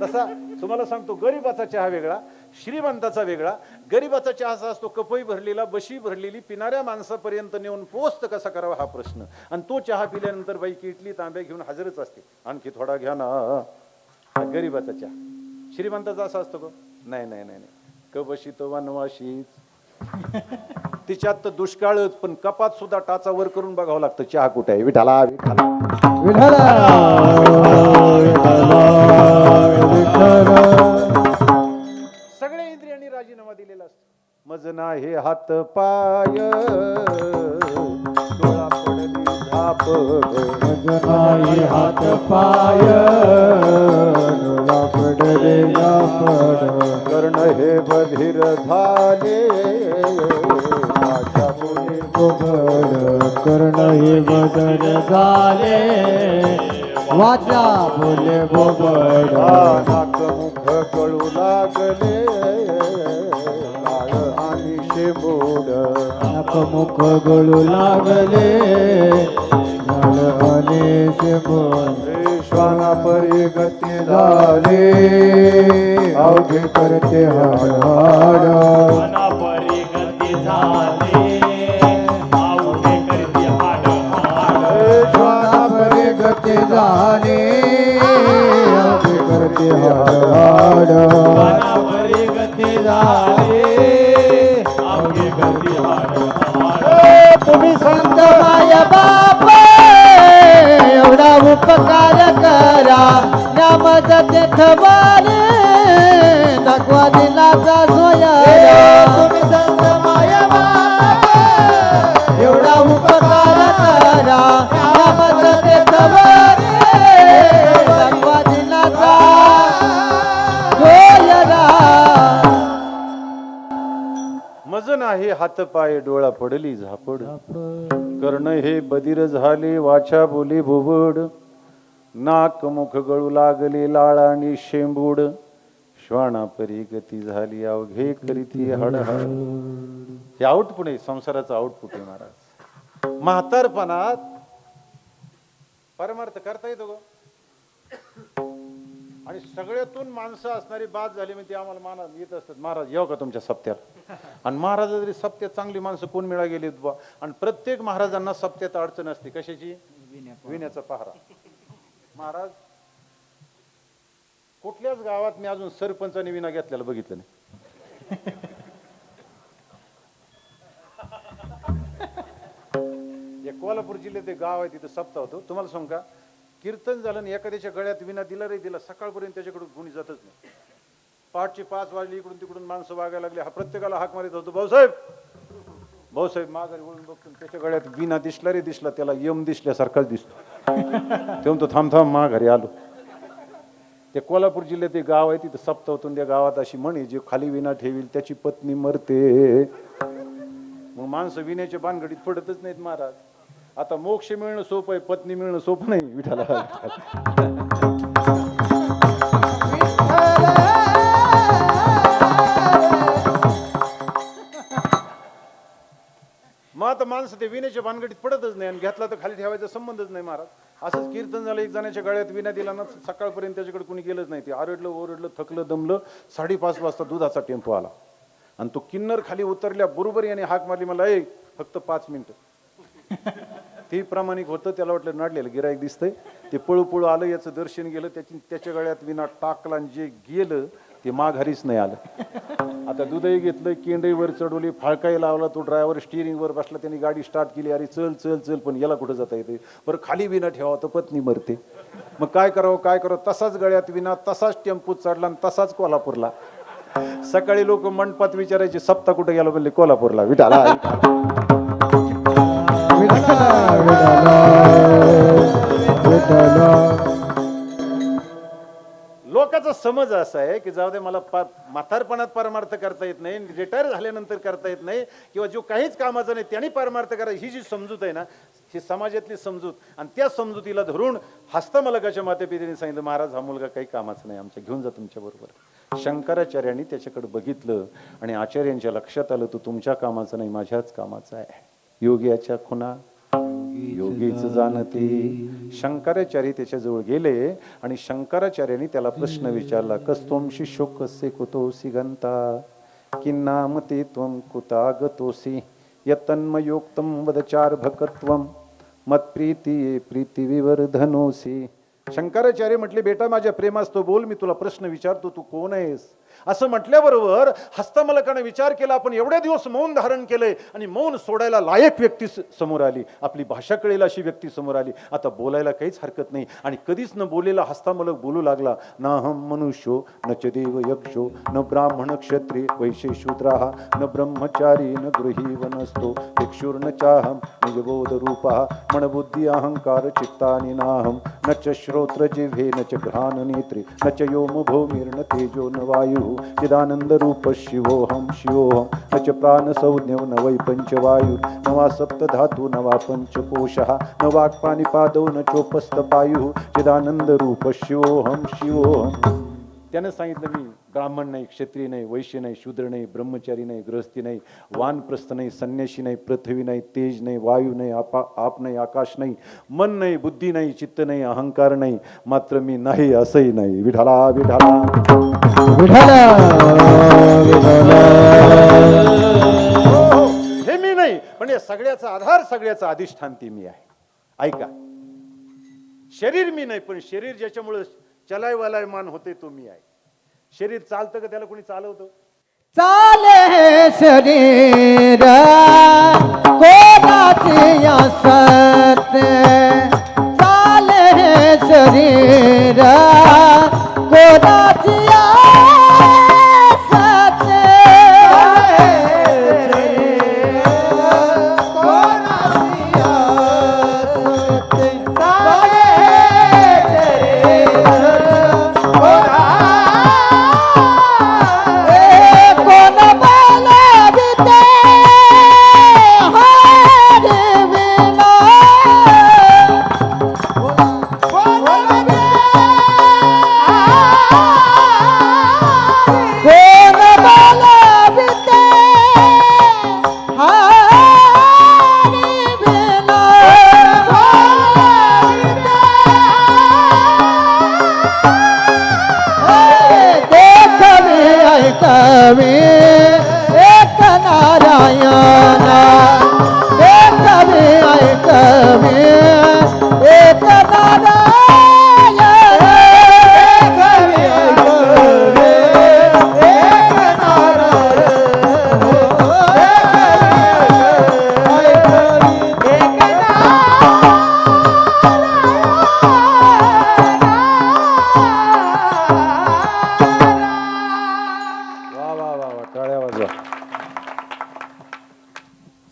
तसा तुम्हाला सांगतो गरीबाचा चहा वेगळा, श्रीमंताचा वेगळा. गरीबाचा चहा असा असतो कपई भरलेला, बशी भरलेली, पिणाऱ्या माणसापर्यंत नेऊन पोस्ट कसा करावा हा प्रश्न. आणि तो चहा पिल्यानंतर बाई किटली तांब्या घेऊन हजरच असते, आणखी थोडा घ्या ना. हा गरीबाचा चहा. श्रीमंताचा असा असतो का? नाही नाही नाही नाही, कबशी तो वनवाशीच. तिच्यात तर दुष्काळच, पण कपात सुद्धा टाचा वर करून बघावं लागतं चहा कुठे आहे. विठाला विठाला विठाला सगळ्या इंद्रियांनी राजीनामा दिलेला असतो. मज नाही हात पाय डोळा पडली झाप, मज नाही हात पाय डोळा पडले झाप, कर्ण हे बधीर झाले माझ्या मुली उघड कर्ण हे बदल झाले वाचा बोले बोबड, नाक मुख कळू लागले लाळ आणि शेबूड, मुख गळू लागले लाल आणि शेबूड, श्वाना परी गती झाले अवघे करते हाड हाड, श्वाना परी गती झाले अवघे करते हाड हाड, तुम्ही संत माया बाप एवढा उपकार करा, नामद तेथवारे दाखवा दिलाचा सोयारा. तुम्ही संत माया बाप एवढा उपकार करा, नामद तेथवारे दाखवा दिलाचा सोयारा. मज नाही हात पाय डोळा पडली झापड, कर्ण हे बधीर झाले वाचा बोली बोबड, नाक मुख गळू लागले लाळ आणि शेंबूड, श्वाना परी गती झाली अवघे करीती हडहड. हे आउटपुट आहे, संसाराचं आउटपुट आहे महाराज. म्हातारपणात परमार्थ करता येतो ग. आणि सगळ्यातून माणसं असणारी बाद झाली म्हणजे आम्हाला महाराज येत असतात, महाराज येऊ का तुमच्या सप्त्याला? आणि महाराज जरी सप्त्यात चांगली माणसं कोण मिळा गेली बा. आणि प्रत्येक महाराजांना सप्त्यात अडचण असते. कशाची? विण्याचा पहारा. महाराज कुठल्याच गावात मी अजून सरपंचाने विना घेतलेला बघितलं नाही. या कोल्हापूर जिल्ह्यात एक गाव आहे, तिथं सप्ताह होतो. तुम्हाला सांगू का, कीर्तन झालं आणि एखाद्याच्या गळ्यात विना दिला रे दिला, सकाळपर्यंत त्याच्याकडून कोणी जातच नाही. पहाटची 5 वाजली, इकडून तिकडून माणसं वागायला लागली. हा प्रत्येकाला हाक मारित होतो, भाऊसाहेब भाऊसाहेब माघारी वळून बघतो त्याच्या गळ्यात विना दिसला रे दिसला, त्याला यम दिसल्यासारखाच दिसतो. ते म्हणतो थांब थांब माघारी आलो. ते कोल्हापूर जिल्ह्यात एक गाव आहे, तिथं सप्तावतून त्या गावात अशी म्हणे, जे खाली विना ठेवील त्याची पत्नी मरते. मग माणसं विण्याच्या भानगडीत पडतच नाहीत महाराज. आता मोक्ष मिळणं सोपं आहे, पत्नी मिळणं सोपं नाही. विठाला मग आता माणसं ते विण्याच्या भानगडीत पडतच नाही, आणि घेतला तर खाली ठेवायचा संबंधच नाही महाराज. असंच कीर्तन झालं, एक जणाच्या गळ्यात विना दिला ना, सकाळपर्यंत त्याच्याकडे कोणी गेलंच नाही. ते आरडलं ओरडलं, थकलं दमलं. 5:30 वाजता दुधाचा टेम्पो आला, आणि तो किन्नर खाली उतरल्या बरोबर याने हाक मारली मला, फक्त 5 मिनिटं. ते प्रामाणिक होतं, त्याला वाटलं नडलेलं गिराईक दिसतंय. ते पळू पळू आलं, याचं दर्शन गेलं, त्याच्या गळ्यात विना टाकला, आणि जे गेलं ते माघारीच नाही आलं. आता दूधही घेतलं, केंडही वर चढवली, फाळकाही लावला, तो ड्रायव्हर स्टिअरिंग वर बसला, त्यांनी गाडी स्टार्ट केली. अरे चल चल चल, पण याला कुठं जाता येते, बरं खाली विना ठेवा तर पत्नी मरते. मग काय करावं, तसाच गळ्यात विना, तसाच टेम्पोत चढला, आणि तसाच कोल्हापूरला. सकाळी लोक मंडपात विचारायचे सप्ता कुठे गेलो, म्हणले कोल्हापूरला. विठाला लोकांचा समज असा आहे की जाऊ दे, मला म्हातारपणात परमार्थ करता येत नाही, रिटायर झाल्यानंतर करता येत नाही, किंवा जो काहीच कामाचा नाही त्यांनी परमार्थ करा, ही जी समजूत आहे ना, ही समाजातली समजूत. आणि त्या समजुतीला धरून हस्तमलकाच्या मातेपित्यांनी सांगितलं, महाराज हा मुलगा काही कामाचा नाही, आमच्या घेऊन जा तुमच्या बरोबर. शंकराचार्यांनी त्याच्याकडे बघितलं, आणि आचार्यांच्या लक्षात आलं, तो तुमच्या कामाचा नाही, माझ्याच कामाचा आहे. योग्याच्या खुना योगीच जाणते. शंकराचार्य त्याच्याजवळ गेले, आणि शंकराचार्यांनी त्याला प्रश्न विचारला, कस्तोम शिष्यो कसे कुतोसी गंता किन्नाम ते त्वं कुतागतोसी यतन्मयोक्तम वदचार भकत्वम मत्प्रीती प्रीती विवर्धनोसी. शंकराचार्य म्हटले, बेटा माझ्या प्रेमास तो बोल, मी तुला प्रश्न विचारतो, तू कोण आहेस. असं म्हटल्याबरोबर हस्तमलकाने विचार केला, आपण एवढे दिवस मौन धारण केलंय, आणि मौन सोडायला लायक व्यक्ती समोर आली, आपली भाषा कळेल अशी व्यक्ती समोर आली. आता बोलायला काहीच हरकत नाही. आणि कधीच न बोलेला हस्तमलक बोलू लागला, न हम मनुष्यो न च देव यक्षो न ब्राह्मण क्षत्रिय वैश्य शूद्राः न ब्रह्मचारी न गृही वनस्तो भिक्षुर्न चाहम निजबोध रूपः मनबुद्धी अहंकार चित्तानि नाहम न च श्रोत्र जिह्वे न च घ्राण नेत्रे न च व्योम भूमिर्न तेजो न वायु चिदानंद रूप शिवोहम शिवोहम न च प्राण संज्ञो न वै पंचवायु न वा सप्त धातु न वा पंचकोशः न वाक्पानिपादो न चोपस्थ पायु चिदानंद रूप शिवोहम शिवोहम. त्याने सांगितलं, मी ब्राह्मण नाही, क्षत्रिय नाही, वैश्य नाही, शूद्र नाही, ब्रह्मचारी नाही, गृहस्थी नाही, वानप्रस्थ नाही, संन्यासी नाही, पृथ्वी नाही, तेज नाही, वायू नाही, आप नाही, आकाश नाही, मन नाही, बुद्धी नाही, चित्त नाही, अहंकार नाही, मात्र मी नाही असंही नाही. विठाला विठाला विठाला हे मी नाही, पण या सगळ्याचा आधार, सगळ्याचा अधिष्ठान ती मी आहे. ऐका, शरीर मी नाही, पण शरीर ज्याच्यामुळे चलाय वालाय मान होते तो मी आहे. शरीर चालतं का, त्याला कोणी चालवतं? चाले शरीर कोणाची असत, चाले शरीर कोणाची असत, कोणाची असत.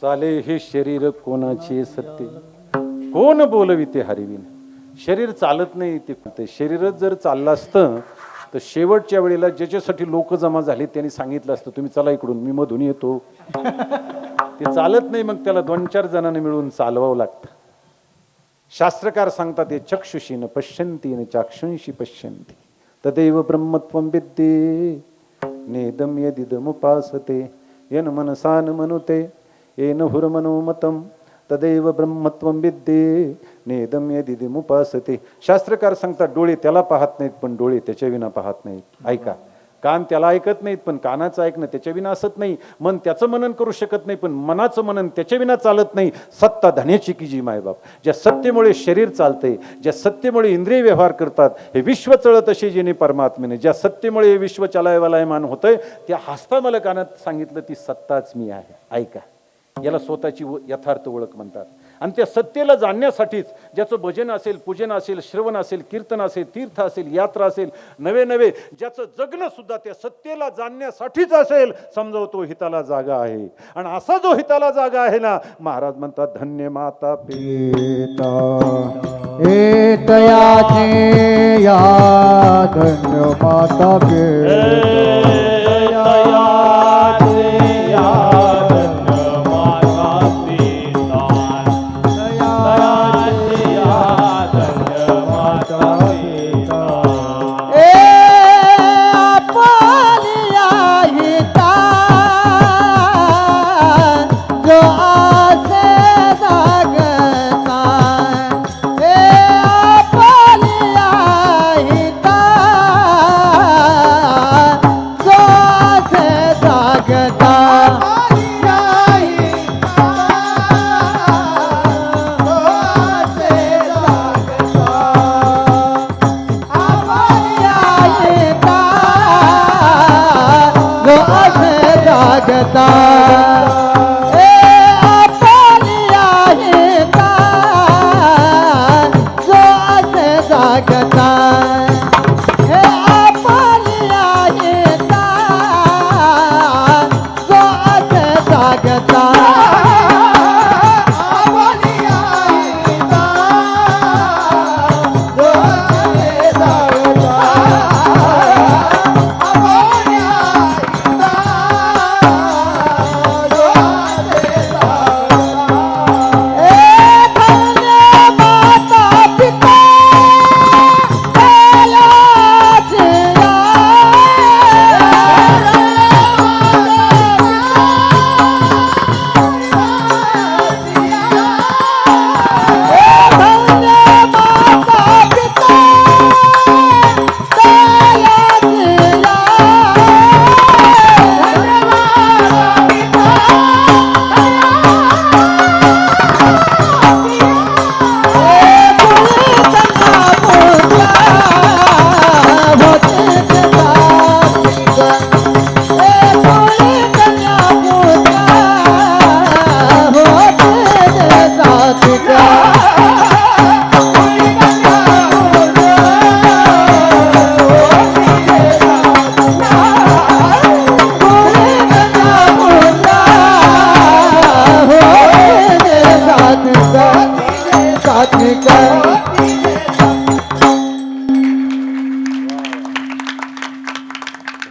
चाले हे शरीर कोणाचे सत्य, कोण बोलविते हरिविन. शरीर चालत नाही ते शरीरच जर चाललं असतं तर शेवटच्या वेळेला ज्याच्यासाठी लोक जमा झाले त्यांनी सांगितलं असतं तुम्ही चला इकडून, मी मधून येतो. ते चालत नाही, मग त्याला 2-4 जणांनी मिळून चालवावं लागतं. शास्त्रकार सांगतात ते चक्षुषीन पश्यन्ति न चाक्षुंषी पश्यन्ति तदैव ब्रह्मत्वं विद्ये नेदम यदिदमुपासते येन मनसा न मनुते येन हुरमनोमतम तदैव ब्रह्मत्वं विद्ये नेदम यदिदमुपासते. शास्त्रकार सांगतात डोळे त्याला पाहत नाहीत पण डोळे त्याच्या विना पाहत नाहीत. ऐका, कान त्याला ऐकत नाहीत पण कानाचं ऐकणं त्याच्या विना असत नाही. मन त्याचं मनन करू शकत नाही पण मनाचं मनन त्याच्या विना चालत नाही. सत्ता धन्याची की जी मायबाप. ज्या सत्तेमुळे शरीर चालते, ज्या सत्तेमुळे इंद्रिय व्यवहार करतात, हे विश्व चळत असे जेणे परमात्मेने, ज्या सत्तेमुळे हे विश्व चलायवलायमान होतंय, त्या हस्ता मला कानात सांगितलं ती सत्ताच मी आहे. ऐका, याला स्वतःची यथार्थ ओळख म्हणतात. आणि त्या सत्तेला जाणण्यासाठीच ज्याचं भजन असेल, पूजन असेल, श्रवण असेल, कीर्तन असेल, तीर्थ असेल, यात्रा असेल, नवे नवे ज्याचं जगणं सुद्धा त्या सत्तेला जाणण्यासाठीच असेल, समजवतो हिताला जागा आहे. आणि असा जो हिताला जागा आहे ना, महाराज म्हणतात धन्य माता पिता हे तयाचे या धन्य माता जागता जो असे जागता हे आपल्या येता जो असे जागता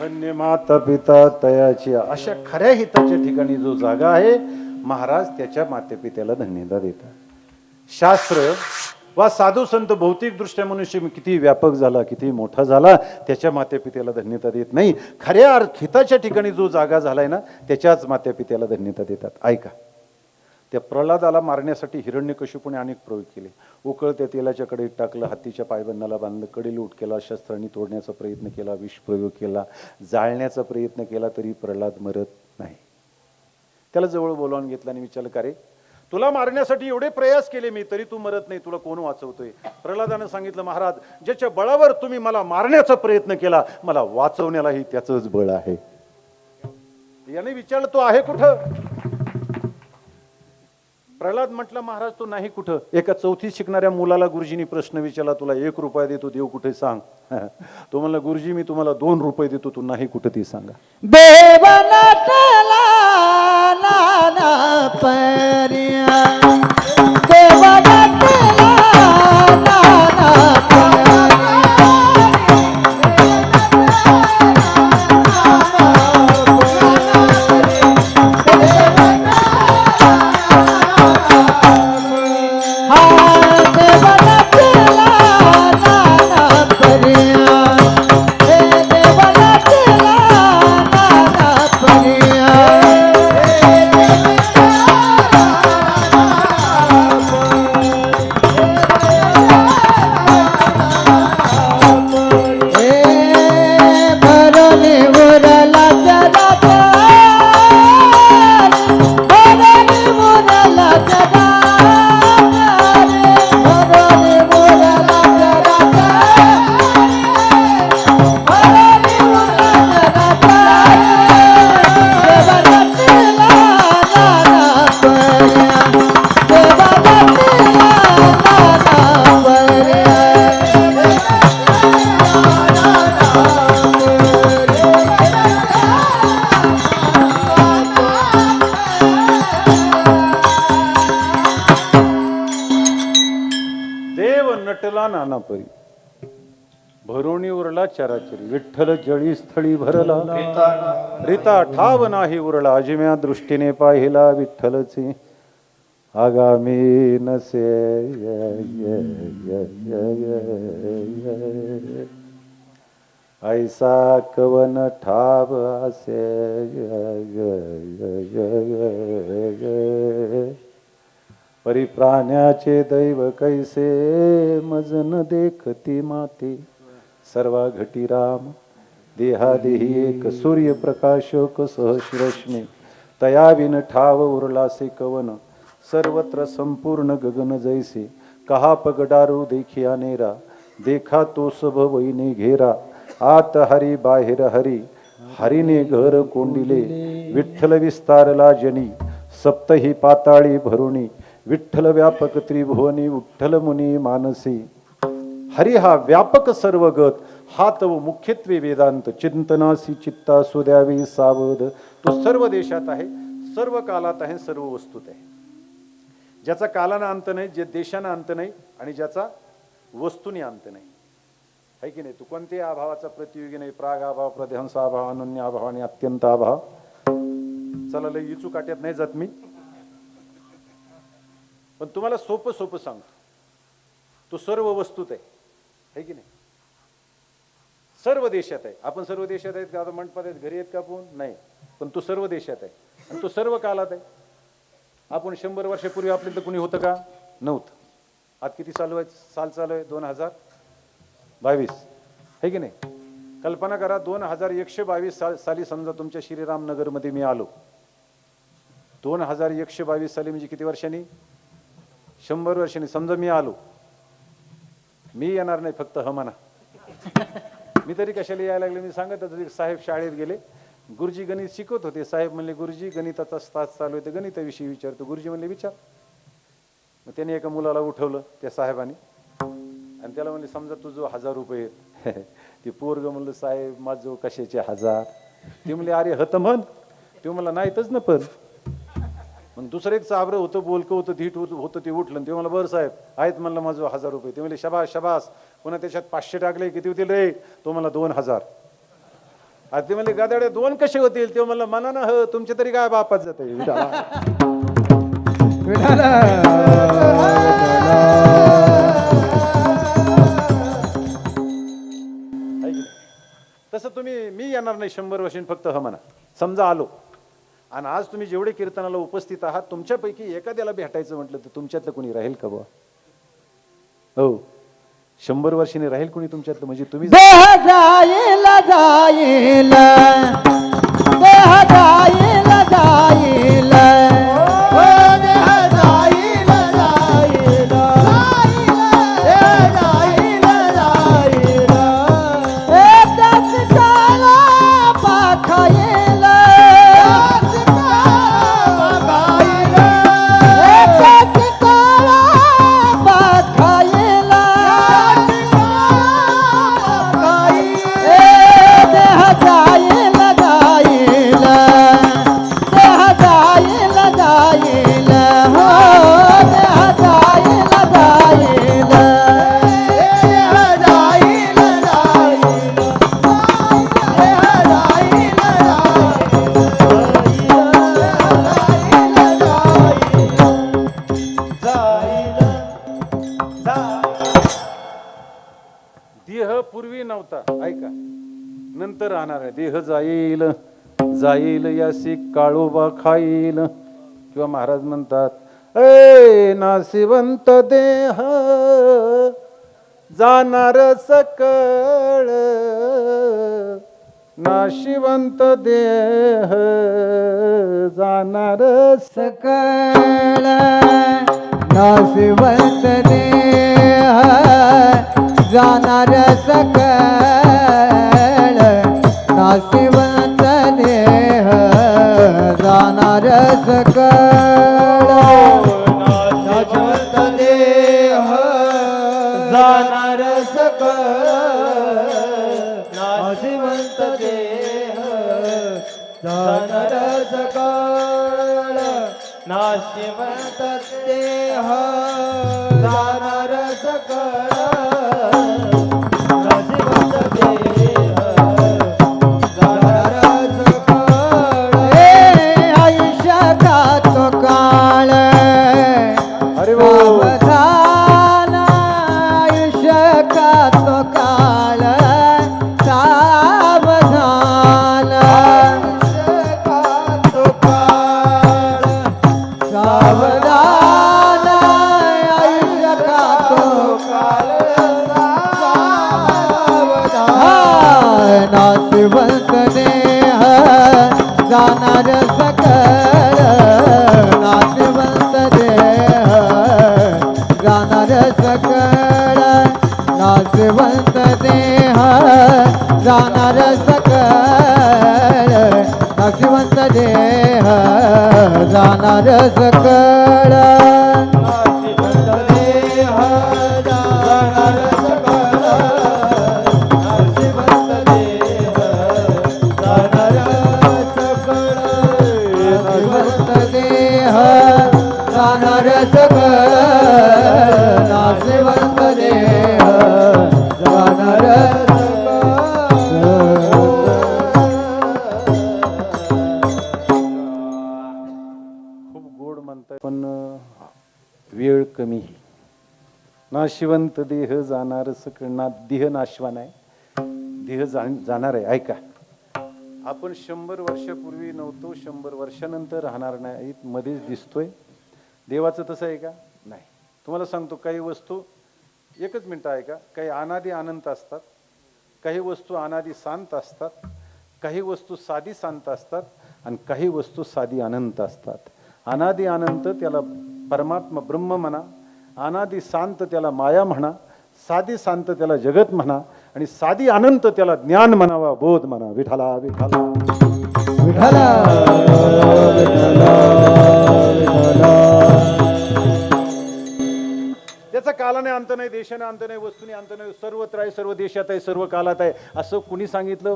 धन्य माता पिता तयाची. अशा खऱ्या हिताच्या ठिकाणी जो जागा आहे, महाराज त्याच्या मातेपित्याला धन्यता देतात. शास्त्र वा साधू संत भौतिक दृष्ट्या मनुष्य किती व्यापक झाला, किती मोठा झाला, त्याच्या मातेपित्याला धन्यता देत नाही. खऱ्या हिताच्या ठिकाणी जो जागा झालाय ना, त्याच्याच मातेपित्याला धन्यता देतात. ऐका, त्या प्रल्हादाला मारण्यासाठी हिरण्यकशिपूने अनेक प्रयोग केले. उकळत्या तेलाच्या कडेत टाकलं, हत्तीच्या पायबंदाला बांधलं, कडे लूट केला, शस्त्रांनी तोडण्याचा प्रयत्न केला, विष प्रयोग केला, जाळण्याचा प्रयत्न केला, तरी प्रल्हाद मरत नाही. त्याला जवळ बोलावून घेतलं आणि विचारलं, का रे तुला मारण्यासाठी एवढे प्रयास केले मी, तरी तू मरत नाही, तुला कोण वाचवतोय? प्रल्हादानं सांगितलं, महाराज ज्याच्या बळावर तुम्ही मला मारण्याचा प्रयत्न केला, मला वाचवण्यालाही त्याचंच बळ आहे. याने विचारलं, तो आहे कुठं? प्रल्हाद म्हटलं, महाराज तो नाही कुठं. एका 4थी शिकणाऱ्या मुलाला गुरुजींनी प्रश्न विचारला, तुला 1 रुपया देतो, देव कुठे सांग. तो म्हणला, गुरुजी मी तुम्हाला 2 रुपये देतो, तू नाही कुठं ती सांगा. देव नटला नाना नटला नाना परी भरोणी उरला चराचरी विठ्ठल जळी स्थळी भरला रीता ठाव नाही उरला अजिम्या दृष्टीने पाहिला विठ्ठलचे आगामी नसे ऐसा कवन ठाव असे परिप्राण्याचे दैव कैसे मजन देखती माते सर्वा घटी राम देहादेही एक सूर्यप्रकाशक सहस्रश्मी तयाविन ठाव उरलासे कवन सर्वत्र संपूर्ण गगन जैसे कहा पगडारू देखिया नेरा देखा तो सब वैने घेरा आत हरी बाहेर हरी हरीने घर कोंडिले विठ्ठल विस्तारला जनी सप्तही पाताळी भरुणी विठ्ठल व्यापक त्रिभुवनी विठ्ठल मुनी मानसी हरी हा व्यापक सर्वगत हा तव मुख्यत्वे वेदांत चिंतनासी चित्ता सुद्यावी सावध तो सर्व देशात आहे सर्व कालात आहे सर्व वस्तूत आहे ज्याचा कालाना अंत नाही जे देशाना अंत नाही आणि ज्याचा वस्तूने अंत नाही है की नाही तू कोणत्याही अभावाचा प्रतियोगी नाही प्राग अभाव प्रध्वंस अभाव अनन्य अभाव आणि अत्यंत अभाव चला लय इचू काट्यात नाही जात मी पण तुम्हाला सोपं सोपं सांगतो तो सर्व वस्तूत आहे की नाही सर्व देशात आहे आपण सर्व देशात आहेत का आता मंडपात आहेत घरी आहेत का आपण नाही पण तो सर्व देशात आहे आणि तो सर्व कालात आहे आपण 100 वर्षापूर्वी आपल्या तर कुणी होतं का नव्हतं आज किती साल चालू आहे 2022 है की नाही कल्पना करा 2122 साली समजा तुमच्या श्रीरामनगर मध्ये मी आलो 2122 साली म्हणजे किती वर्षांनी 100 वर्षांनी समजा मी आलो मी येणार नाही फक्त म्हणा मी तरी कशाला यायला लागले मी सांगत होतो साहेब शाळेत गेले गुरुजी गणित शिकवत होते साहेब म्हणले गुरुजी गणिताचा तास चालू आहे तर गणिताविषयी विचारतो गुरुजी म्हणले विचार मग त्याने एका मुलाला उठवलं त्या साहेबांनी आणि त्याला म्हणले समजा तुझं 1000 रुपये ती पोरग म्हणलं साहेब माझं कशाचे 1000 ते म्हणले अरे हत म्हण ते मला नाहीतच ना पण मग दुसरं एक चाबरं होतं बोलकं होतं धीट होतं ते उठलं ते मला बरं साहेब आहेत म्हणलं माझं 1000 रुपये ते म्हणले शबास शबास पुन्हा त्याच्यात 500 टाकले किती होतील रे तो मला 2000 आज ते म्हणले गादाडे 2 कसे होतील ते म्हणलं मना ना ह तुमचे तरी काय बापात जात तसं तुम्ही मी येणार नाही 100 वर्षांनी फक्त म्हणा समजा आलो आणि आज तुम्ही जेवढे कीर्तनाला उपस्थित आहात तुमच्यापैकी एखाद्याला भेटायचं म्हटलं तर तुमच्यातलं कोणी राहील का बा हो 100 वर्षांनी राहील कोणी तुमच्यातलं म्हणजे तुम्ही देह जाईल जाईल देह जाईल जाईल ओ देह जाईल जाईल देह जाईल जाईल एकदाच काला पाखाईल एकदाच काला पाखाईल देह जाईल जाईल देह जाईल जाईल हो देह जाईल जाईल देह जाईल जाईल देह पूर्वी नव्हता ऐका नंतर राहणार आहे देह जाईल जाईल यासी काळोबा खाईल किंवा महाराज म्हणतात ए नाशिवंत देह जाणार सकळ नाशिवंत देह जाणार सकळ नाशिवंत देह जाणार सकळ नाशिवंत देह जाणार सकळ नाशिवंत देह जाणार सकळ नाशिवंत देह जाणार सकळ नाशिवंत देह जाणार सकळ जाणार सकळ नाशिवंत देह जाणार सकळ नाशिवंत देह जाणार सकळ नाशिवंत देह जाणार सकळ नाशिवंत देह जाणार सकळ नाशिवंत देह जाणार खूप गोड म्हणताय पण वेळ कमी. नाशिवंत देह जाणार सकळ देह नाशवान आहे, देह जाणार आहे. ऐका, आपण 100 वर्षापूर्वी नव्हतो, 100 वर्षानंतर राहणार नाही मध्येच दिसतोय. देवाचं तसं आहे का? नाही. तुम्हाला सांगतो, काही वस्तू एकच मिनटं आहे का, काही अनादी अनंत असतात, काही वस्तू अनादी शांत असतात, काही वस्तू साधी शांत असतात आणि काही वस्तू साधी अनंत असतात. अनादी अनंत त्याला परमात्मा ब्रह्म म्हणा, अनादी शांत त्याला माया म्हणा, साधी शांत त्याला जगत म्हणा आणि साधी अनंत त्याला ज्ञान म्हणावा, बोध म्हणा. विठाला विठाला विठ्ठला त्याचा कालाने अंत नाही, देशाने अंत नाही, वस्तूने अंत नाही, सर्वत्र आहे, सर्व देशात आहे, सर्व कालात आहे. असं कुणी सांगितलं?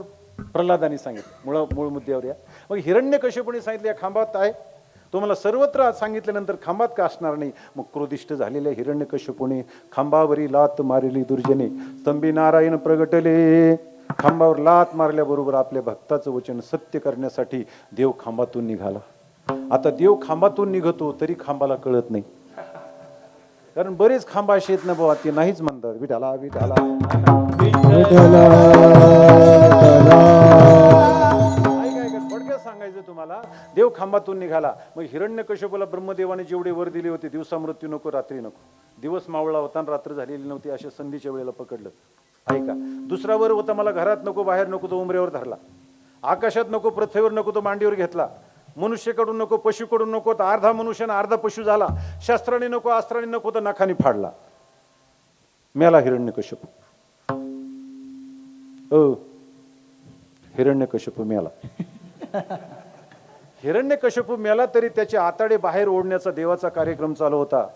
प्रल्हादाने सांगितलं. मूळ मुद्द्यावर या. मग हिरण्यकश्यपूने सांगितलं या खांबात आहे. तुम्हाला सर्वत्र सांगितल्यानंतर खांबात का असणार नाही? मग क्रोधिष्ठ झालेल्या हिरण्यकश्यपूने खांबावरी लात मारली दुर्जने, स्तंभी नारायण प्रगटले. खांबावर लात मारल्याबरोबर आपल्या भक्ताचं वचन सत्य करण्यासाठी देव खांबातून निघाला. आता देव खांबातून निघतो तरी खांबाला कळत नाही, कारण बरेच खांबा असे आहेत ना बाबा, ते नाहीच म्हणतात. विठाला विठाला थोडक्यात सांगायचं तुम्हाला, देव खांबातून निघाला. मग हिरण्यकश्यपूला ब्रह्मदेवाने जेवढे वर दिले होते, दिवसा मृत्यू नको, रात्री नको, दिवस मावळला होता आणि रात्र झालेली नव्हती, अशा संधीच्या वेळेला पकडलं. ऐका, दुसरा वर होता, मला घरात नको, बाहेर नको, तो उमऱ्यावर धरला. आकाशात नको, पृथ्वीवर नको, तो मांडीवर घेतला. मनुष्याकडून नको, पशुकडून नको, तर अर्धा मनुष्य आणि अर्धा पशु झाला. शस्त्राने नको, अस्त्राने नको, तर नखाने फाडला. मेला हिरण्यकश्यपू. हिरण्यकश्यपू मेला. हिरण्यकश्यपू मेला तरी त्याचे आताडे बाहेर ओढण्याचा देवाचा कार्यक्रम चालू होता.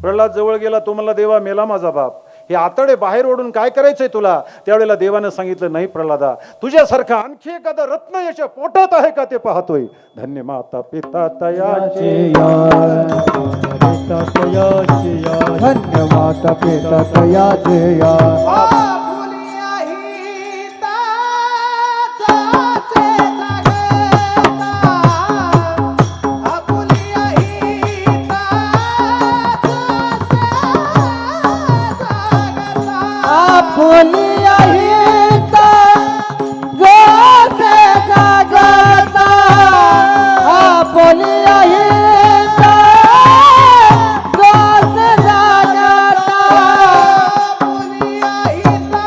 प्रल्हाद जवळ गेला, तो म्हणला, देवा मेला माझा बाप, हे आतडे बाहेर ओढून काय करायचंय तुला? त्यावेळेला देवानं सांगितलं, नाही प्रल्हादा, तुझ्यासारखा आणखी एखादा रत्न याच्या पोटात आहे का ते पाहतोय. धन्य माता पिता तयाचे, धन्य माता पिता तयाचे या. बोलिया हिता जोसे जागता, बोलिया हिता जोसे जागता, बोलिया हिता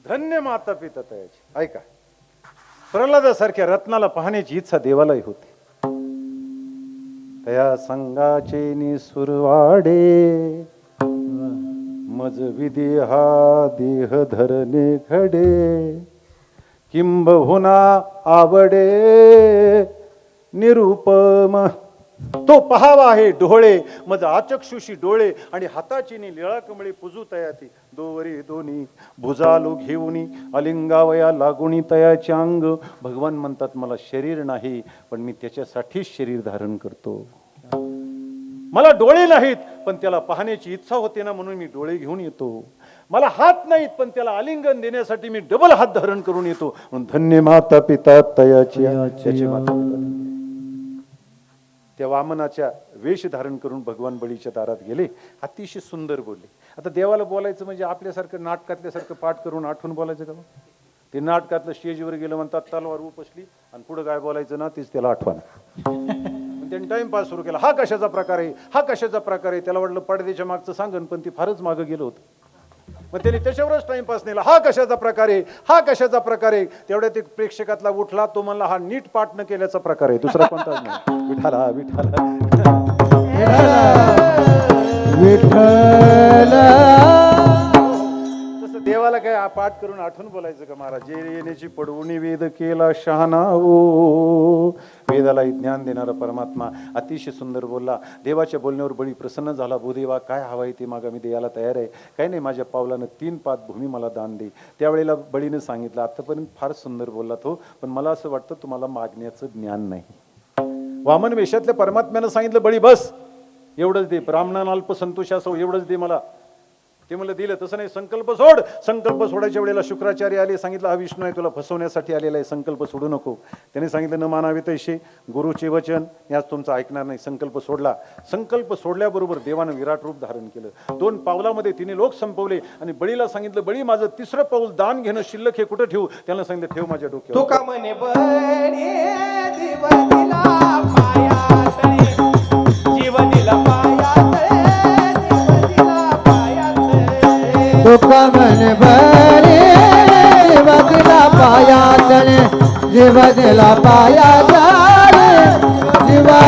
धन्य माता पिता तयाची. ऐका, प्रल्हादासारख्या रत्नाला पाहण्याची इच्छा देवालाही होती. तया संगाचे निसुरवाडे मज विधी हा देह धरणे घडे, किंबहुना आवडे निरुपम. तो पहावा आहे डोळे मज आचक्षुषी डोळे, आणि हाताची लीळा कमळे पुजू तयाती. दोवरी दोन्ही भुजालू घेऊनी अलिंगावया लागुणी तयाचे अंग. भगवान म्हणतात मला शरीर नाही, पण मी त्याच्यासाठीच शरीर धारण करतो. मला डोळे नाहीत, पण त्याला पाहण्याची इच्छा होते ना, म्हणून मी डोळे घेऊन येतो. मला हात नाहीत, पण त्याला आलिंगन देण्यासाठी मी डबल हात धारण करून येतो. म्हणून धन्य माता पिता तयाची. त्याची माता पिता त्या वामनाच्या वेश धारण करून भगवान बळीच्या दारात गेले. अतिशय सुंदर बोलले. आता देवाला बोलायचं म्हणजे आपल्यासारखं नाटकातल्यासारखं पाठ करून आठवून बोलायचं का? ते नाटकातलं स्टेजवर गेलं म्हणतात तलवार उपसली आणि पुढे काय बोलायचं ना तीच त्याला आठवण. त्यांनी टाइमपास सुरू केला. हा कशाचा प्रकार आहे, हा कशाचा प्रकार आहे. त्याला वाटलं पडद्याच्या मागचं सांगन, पण ती फारच मागं गेलं होतं. मग त्यांनी त्याच्यावरच टाइमपास नेला. हा कशाचा प्रकार आहे, हा कशाचा प्रकार आहे. तेवढ्यात एक प्रेक्षकातला उठला. तो म्हणला हा नीट पाठ न केल्याचा प्रकार आहे, दुसरा कोणताच नाही. विठाला विठाला विठ्ठल. तसं देवाला काय पाठ करून आठवून बोलायचं का महाराज? जे येण्याची पडवणी वेद केला शहाणा ओ. वेदाला ज्ञान देणारा परमात्मा अतिशय सुंदर बोलला. देवाच्या बोलण्यावर बळी प्रसन्न झाला. भूदेवा काय हवाय ते मागा, मी द्यायला तयार आहे. काही नाही, माझ्या पावलानं 3 पात भूमी मला दान दे. त्यावेळेला बळीनं सांगितलं आतापर्यंत फार सुंदर बोलला तो, पण मला असं वाटतं तुम्हाला मागण्याचं ज्ञान नाही. वामन वेशातल्या परमात्म्यानं सांगितलं बळी बस एवढंच दे, ब्राह्मणाला अल्प संतोषासह एवढंच दे मला. ते मला दिलं. तसं नाही, संकल्प सोड. संकल्प सोडायच्या वेळेला शुक्राचार्य आले. सांगितलं हा विष्णू आहे, तुला फसवण्यासाठी आलेला आहे, संकल्प सोडू नको. त्याने सांगितलं न मानावे तैसे गुरुचे वचन, याच तुमचं ऐकणार नाही. संकल्प सोडला. संकल्प सोडल्याबरोबर देवानं विराट रूप धारण केलं. 2 पावलामध्ये तिने लोक संपवले. आणि बळीला सांगितलं बळी माझं 3रं पाऊल दान घेणं शिल्लक हे कुठं ठेवू? त्यानं सांगितलं ठेव माझ्या डोक्यावर. तुका म्हणे बळे जीव दिला पायातळे, जीव दिला पायातळे, जीव दिला पायातळे. तुका म्हणे बळे वगला पायातळे, जीव दिला पायातळे. जीवा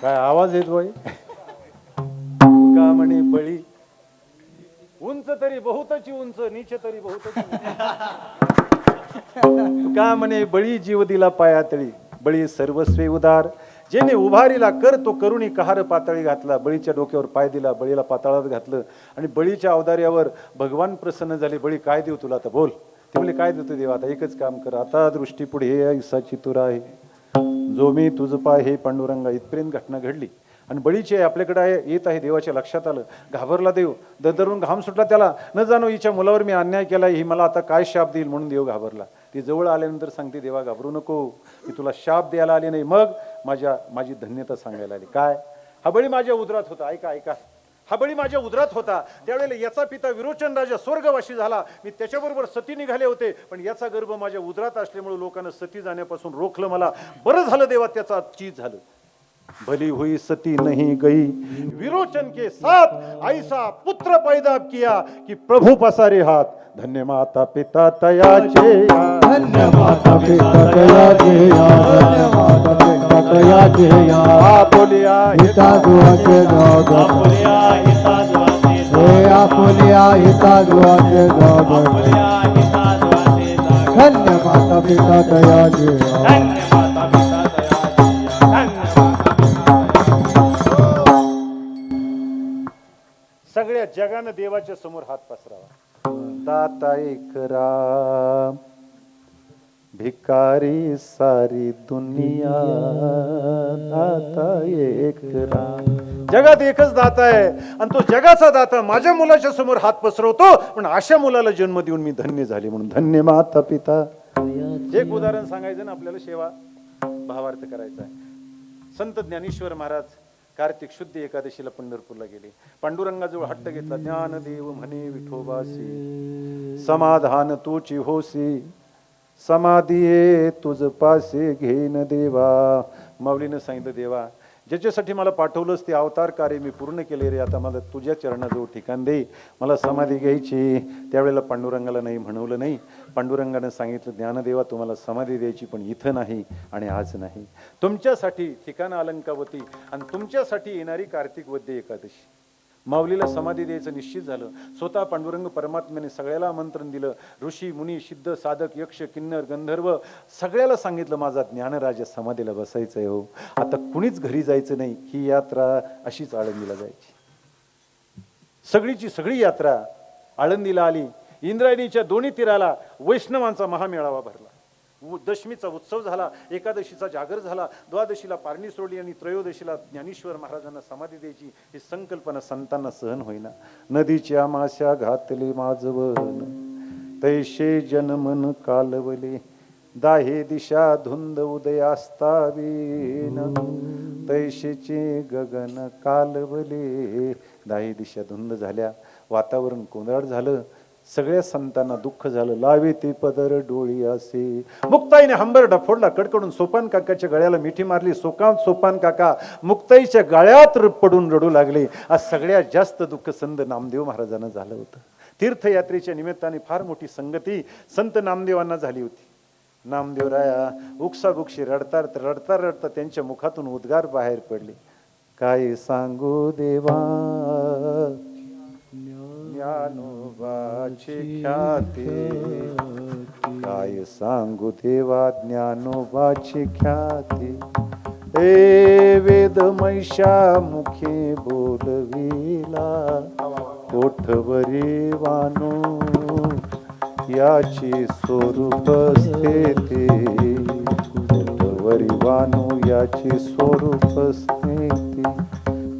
काय आवाज येत बाई? का म्हणे बळी उंच तरी बहुतची उंच, नीच तरी बहुतची का म्हणे बळी जीव दिला पायातळी. बळी सर्वस्वी उदार, जेने उभारीला कर तो करुणी कहार पातळी घातला. बळीच्या डोक्यावर पाय दिला, बळीला पाताळात घातलं. आणि बळीच्या अवतार्यावर भगवान प्रसन्न झाले. बळी काय देऊ तुला? आता बोल. ते म्हणले काय देतो देवा? आता एकच काम कर, आता दृष्टी पुढे ईसाची तुरा आहे, जो मी तुझ पाय हे पांडुरंगा. इथपर्यंत घटना घडली. आणि बळीची आपल्याकडे आहे येत आहे. देवाच्या लक्षात आलं. घाबरला देव. दरदरून घाम सुटला त्याला. न जाणो हिच्या मुलावर मी अन्याय केला, ही मला आता काय शाप देईल म्हणून देव घाबरला. ती जवळ आल्यानंतर सांगते देवा घाबरू नको, मी तुला शाप द्यायला आले नाही. मग माझी धन्यता सांगायला आली. काय? हा बळी माझ्या उदरात होता. ऐका ऐका, हा बळी माझ्या उदरात होता. त्यावेळेला याचा पिता विरोचन राजा स्वर्गवासी झाला. मी त्याच्याबरोबर सती निघाले होते, पण याचा गर्भ माझ्या उदरात असल्यामुळे लोकांना सती जाण्यापासून रोखलं मला. बरं झालं देवा त्याचा चीज झालं. भली हुई सती नहीं गई, विरोचन के साथ ऐसा पुत्र पैदा किया कि प्रभु पसारे हाथ. धन्य माता पिता तयाचे, धन्य माता पिता तयाचे, धन्य माता पिता तयाचे. आपुलिया हिता दुआचे दाद, आपुलिया हिता दुआचे हे आपुलिया हिता दुआचे दाद. आपुलिया हिता दुआचे दाद. धन्य माता पिता तयाचे. धन्य माता पिता दयाची, धन्य माता पिता दयाची. सगळ्या जगानं देवाच्या समोर हात पसरावा. दाता एक राम, भिकारी सारी दुनिया दाता एक राम. जगात एकच दाता आहे आणि तो जगाचा दाता माझ्या मुलाच्या समोर हात पसरवतो, पण अशा मुलाला जन्म देऊन मी धन्य झाले म्हणून धन्य माता पिता. एक उदाहरण सांगायचं ना आपल्याला, सेवा भावार्थ करायचा आहे. संत ज्ञानेश्वर महाराज कार्तिक शुद्ध एकादशीला पंढरपूरला गेले. पांडुरंगाजवळ हट्ट घेतला, ज्ञानदेव म्हणे विठोबासी समाधान तूची होसी, समाधी तुझ पासे घेन देवा. माऊलीनं सांगितलं, देवा ज्याच्यासाठी मला पाठवलंस ते अवतार कार्य मी पूर्ण केले रे, आता मला तुझ्या चरणाजवळ ठिकाण दे, मला समाधी घ्यायची. त्यावेळेला पांडुरंगाला नाही म्हणवलं नाही. पांडुरंगानं सांगितलं, ज्ञानदेवा तुम्हाला समाधी द्यायची, पण इथं नाही आणि आज नाही. तुमच्यासाठी ठिकाण अलंकावती आणि तुमच्यासाठी येणारी कार्तिक वद्य एकादशी. माऊलीला समाधी द्यायचं निश्चित झालं. स्वतः पांडुरंग परमात्म्याने सगळ्याला आमंत्रण दिलं. ऋषी मुनी सिद्ध साधक यक्ष किन्नर गंधर्व सगळ्याला सांगितलं, माझा ज्ञानराजा समाधीला बसायचंय हो, आता कुणीच घरी जायचं नाही. ही यात्रा अशीच आळंदीला जायची. सगळीची सगळी यात्रा आळंदीला आली. इंद्रायणीच्या दोन्ही तीराला वैष्णवांचा महामेळावा भरला. दशमीचा उत्सव झाला, एकादशीचा जागर झाला, द्वादशीला पारणी सोडली आणि त्रयोदशीला ज्ञानेश्वर महाराजांना समाधी द्यायची ही संकल्पना संतांना सहन होईना. नदीच्या माश्या घातले माझवन, तैशे जनमन कालवले, दाहे दिशा धुंद उदयास्तावीन, तैशेचे गगन कालवले. दाहे दिशा धुंद झाल्या, वातावरण कोंदळ झालं. सगळ्या संतांना दुःख झालं. लावे ते पदर डोळी असे. मुक्ताईने हंबरडा फोडला, कडकडून सोपान काकाच्या गळ्याला मिठी मारली. सोपान काका मुक्ताईच्या गळ्यात पडून रडू लागले. आज सगळ्यात जास्त दुःख संत नामदेव महाराजांना झालं होतं. तीर्थयात्रेच्या निमित्ताने फार मोठी संगती संत नामदेवांना झाली होती. नामदेवराया उक्साबुक्शी रडता त्यांच्या मुखातून उद्गार बाहेर पडले, काय सांगू देवा ज्ञानोबाची ख्याती, काय सांगू देवा ज्ञानोबाची ख्याती. ए वेद महिषा मुखे बोलविला, कोठवरी वानो याची स्वरूप स्थिती, कोठवरी वानो याची स्वरूप स्थिती.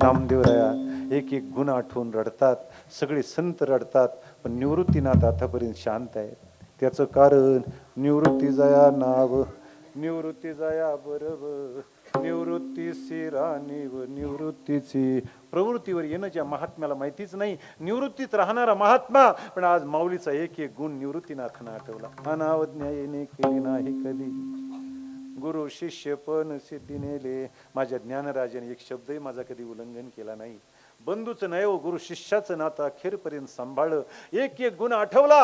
नामदेवराया एक एक गुण आठवून रडतात. सगळे संत रडतात, पण निवृत्तीनाथ आतापर्यंत शांत आहेत. त्याचं कारण निवृत्ती जया नाव, निवृत्ती जया बरोबर, निवृत्ती सिराणी व निवृत्तीची प्रवृत्तीवर येणं ज्या महात्म्याला माहितीच नाही. निवृत्तीत राहणारा महात्मा, पण आज माऊलीचा एक एक गुण निवृत्तीनाथानं आठवला. अनावज्ञाने केली नाही कधी, गुरु शिष्य पण सिद्धी नेले. माझ्या ज्ञानराजाने एक शब्दही माझा कधी उल्लंघन केला नाही. बंधूचं नाही, गुरु शिष्याचं नातं अखेरपर्यंत सांभाळलं. एक एक गुण आठवला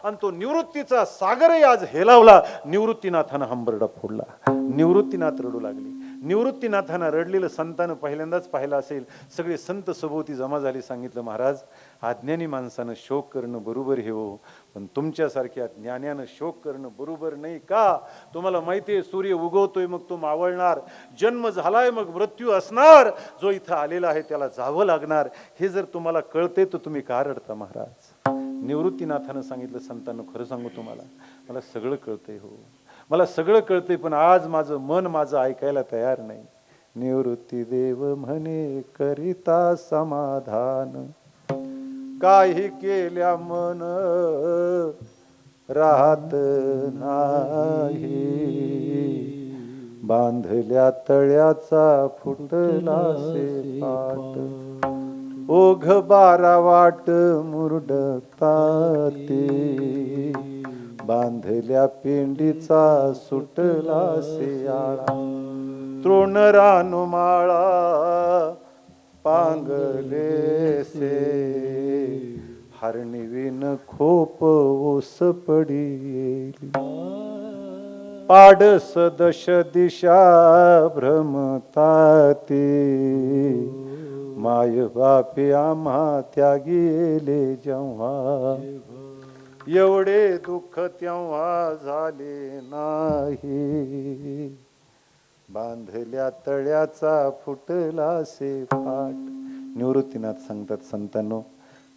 आणि तो निवृत्तीचा सागरही आज हेलावला. निवृत्तीनाथानं हंबरडा फोडला. निवृत्तीनाथ रडू लागले. निवृत्तीनाथानं रडलेलं संतानं पहिल्यांदाच पाहिलं असेल. सगळे संत सभोवती जमा झाले. सांगितलं, महाराज अज्ञानी माणसानं शोक करणं बरोबर हे हो, पण तुमच्यासारख्या ज्ञानानं शोक करणं बरोबर नाही. का? तुम्हाला माहिती आहे सूर्य उगवतोय मग तो मावळणार, जन्म झालाय मग मृत्यू असणार, जो इथं आलेला आहे त्याला जावं लागणार. हे जर तुम्हाला कळते तर तुम्ही का रडता महाराज? निवृत्तीनाथानं सांगितलं, संतांना खरं सांगू तुम्हाला, मला सगळं कळतंय हो, मला सगळं कळतंय, पण आज माझं मन माझं ऐकायला तयार नाही. निवृत्ती देव म्हणे करिता समाधान, काही केल्या मन राहत नाही, बांधल्या तळ्याचा फुटलासे पाट, ओघ बारा वाट मुरडता ते, बांधल्या पेंडीचा सुटलासे आळा, तृण रानुमाळा पांगले से, हरणीविन खोप ओस पडी, पाडस दश दिशा भ्रमताते, माय बापे आम्हा त्यागेले जेव्हा, एवढे दुःख तेव्हा झाले नाही, बांधल्या तळ्याचा फुटलासे फाट. निवृत्तीनाथ सांगतात, संतांनो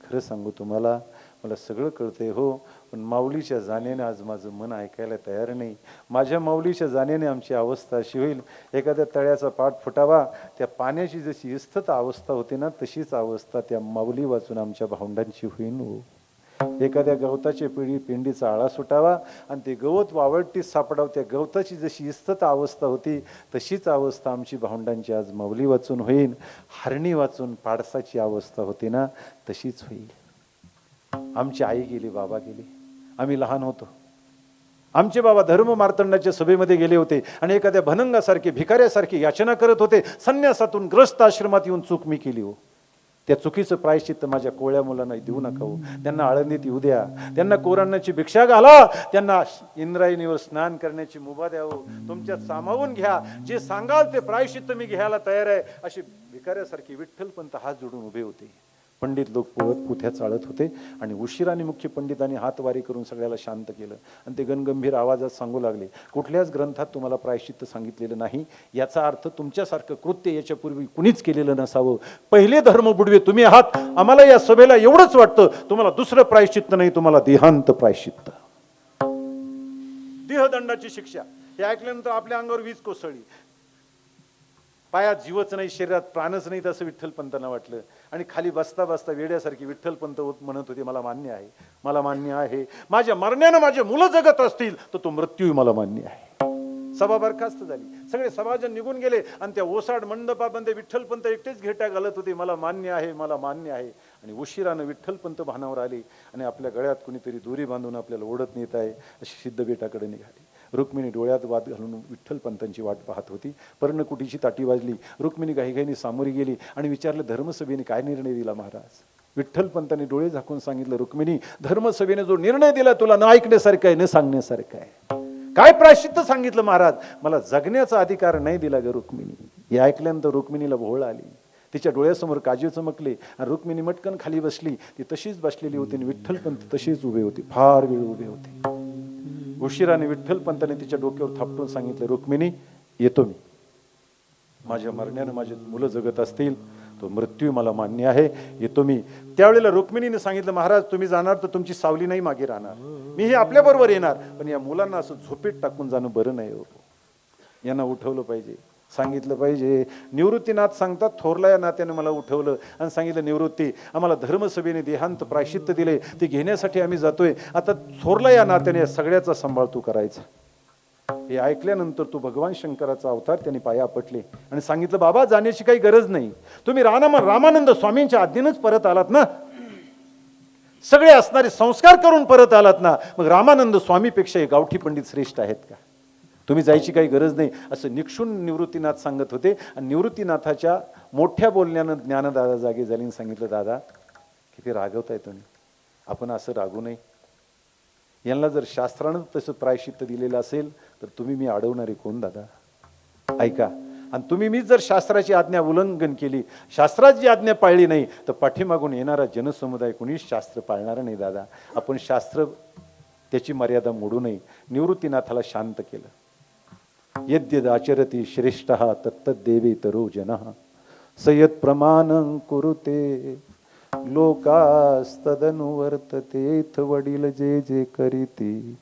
खरं सांगू तुम्हाला, मला सगळं कळतंय हो, पण माऊलीच्या जाण्याने आज माझं मन ऐकायला तयार नाही. माझ्या माऊलीच्या जाण्याने आमची अवस्था अशी होईल, एखाद्या तळ्याचा पाठ फुटावा, त्या पाण्याची जशी इस्तत अवस्था होते ना, तशीच अवस्था त्या माऊली वाचून आमच्या भावंडांची होईन हो. एखाद्या गवताच्या पिंडीचा आळा सुटावा आणि ते गवत वावळटीत सापडावं, त्या गवताची जशी इस्तत अवस्था होती तशीच अवस्था आमची भावंडांची आज माऊली वाचून होईल. हरणी वाचून पाडसाची अवस्था होती ना, तशीच होईल. आमची आई गेली, बाबा गेले, आम्ही लहान होतो. आमचे बाबा धर्म मार्तंडाच्या सभेमध्ये गेले होते आणि एखाद्या भनंगासारखे भिकाऱ्यासारखी याचना करत होते. संन्यासातून ग्रस्त आश्रमात येऊन चूक मी केली हो, त्या चुकीचं प्रायश्चित्त माझ्या कोळ्या मुलांना देऊ नका हो. त्यांना आळंदीत येऊ द्या, त्यांना कोरांनाची भिक्षा घाला, त्यांना इंद्रायणीवर स्नान करण्याची मुभा द्या हो. तुमच्यात सामावून घ्या, जे सांगाल ते प्रायश्चित्त मी घ्यायला तयार आहे. अशी भिकाऱ्यासारखी विठ्ठलपंत हात जोडून उभे होते. पंडित लोक पोळत पुथ्या चालत होते आणि उशिराने मुख्य पंडितांनी हातवारी करून सगळ्याला शांत केलं आणि ते गणगंभीर आवाजात सांगू लागले, कुठल्याच ग्रंथात तुम्हाला प्रायश्चित्त सांगितलेलं नाही. याचा अर्थ तुमच्यासारखं कृत्य याच्यापूर्वी कुणीच केलेलं नसावं. पहिले धर्म बुडवे तुम्ही आहात. आम्हाला या सभेला एवढंच वाटतं, तुम्हाला दुसरं प्रायश्चित्त नाही, तुम्हाला देहांत प्रायश्चित्त, देहदंडाची शिक्षा. हे ऐकल्यानंतर आपल्या अंगावर वीज कोसळली. पायात जीवच नाही, शरीरात प्राणच नाही, असं विठ्ठलपंतांना वाटलं आणि खाली बसता बसता वेड्यासारखी विठ्ठलपंत म्हणत होते, मला मान्य आहे, मला मान्य आहे, माझ्या मरण्यानं माझे मुलं जगत असतील तर तो मृत्यू मला मान्य आहे. सभा बरखास्त झाली, सगळे सभाजन निघून गेले आणि त्या ओसाड मंडपामध्ये विठ्ठलपंत एकटेच घेट्या घालत होते, मला मान्य आहे, मला मान्य आहे. आणि उशिरानं विठ्ठलपंत भानावर आले आणि आपल्या गळ्यात कुणीतरी दोरी बांधून आपल्याला ओढत नेत आहे अशी सिद्धबेटाकडे निघाली. रुक्मिणी डोळ्यात वाद घालून विठ्ठलपंतांची वाट पाहत होती. पर्णकुटीची ताटी वाजली. रुक्मिणी घाईघाईने सामोरी गेली आणि विचारलं, धर्मसभेने काय निर्णय दिला महाराज? विठ्ठलपंतांनी डोळे झाकून सांगितलं, रुक्मिणी, धर्मसभेने जो निर्णय दिला तुला न ऐकण्यासारखं आहे, न सांगण्यासारखं आहे. काय प्रायश्चित्त सांगितलं महाराज? मला जगण्याचा अधिकार नाही दिला ग रुक्मिणी. हे ऐकल्यानंतर रुक्मिणीला भोळ आली. तिच्या डोळ्यासमोर काजू चमकले आणि रुक्मिणी मटकन खाली बसली. ती तशीच बसलेली होती आणि विठ्ठलपंत तशीच उभे होते, फार वेळ उभे होते. उशिराने विठ्ठलपंताने तिच्या डोक्यावर थापटून सांगितलं, रुक्मिणी, येतो मी. माझ्या मरण्यानं माझे मुलं जगत असतील तो मृत्यू मला मान्य आहे, येतो मी. त्यावेळेला रुक्मिणीने सांगितलं, महाराज तुम्ही जाणार तर तुमची सावली नाही मागे राहणार, मी हे आपल्या बरोबर येणार, पण या मुलांना असं झोपेत टाकून जाणं बरं नाही हो. यांना उठवलं पाहिजे, सांगितलं पाहिजे. निवृत्तीनाथ सांगतात, थोरला या नात्याने मला उठवलं आणि सांगितलं, निवृत्ती, आम्हाला धर्मसभेने देहांत प्रायश्चित्त दिले, ते घेण्यासाठी आम्ही जातोय. आता थोरला या नात्याने सगळ्याचा सांभाळ तू करायचा. हे ऐकल्यानंतर तू भगवान शंकराचा अवतार त्यांनी पाया आपटले आणि सांगितलं, बाबा जाण्याची काही गरज नाही, तुम्ही रामानंद स्वामींच्या आज्ञेनेच परत आलात ना, सगळे असणारे संस्कार करून परत आलात ना, मग रामानंद स्वामीपेक्षा हे गावठी पंडित श्रेष्ठ आहेत का? तुम्ही जायची काही गरज नाही, असं निक्षून निवृत्तीनाथ सांगत होते. आणि निवृत्तीनाथाच्या मोठ्या बोलण्यानं ज्ञानदादा जागे झाली आणि सांगितलं, दादा किती रागवताय तुम्ही, आपण असं रागू नये. यांना जर शास्त्रानं तसं प्रायश्चित्त दिलेलं असेल तर तुम्ही मी अडवणारे कोण दादा? ऐका, आणि तुम्ही मी जर शास्त्राची आज्ञा उल्लंघन केली, शास्त्राची आज्ञा पाळली नाही तर पाठीमागून येणारा जनसमुदाय कुणीच शास्त्र पाळणार नाही दादा. आपण शास्त्र त्याची मर्यादा मोडू नये. निवृत्तीनाथाला शांत केलं. यद्यदाचरति श्रेष्ठः तत्तद्देवेतरो जनः सयत् प्रमाणं कुरुते लोकास्तदनुवर्ततेथ. वडील जे जे करीती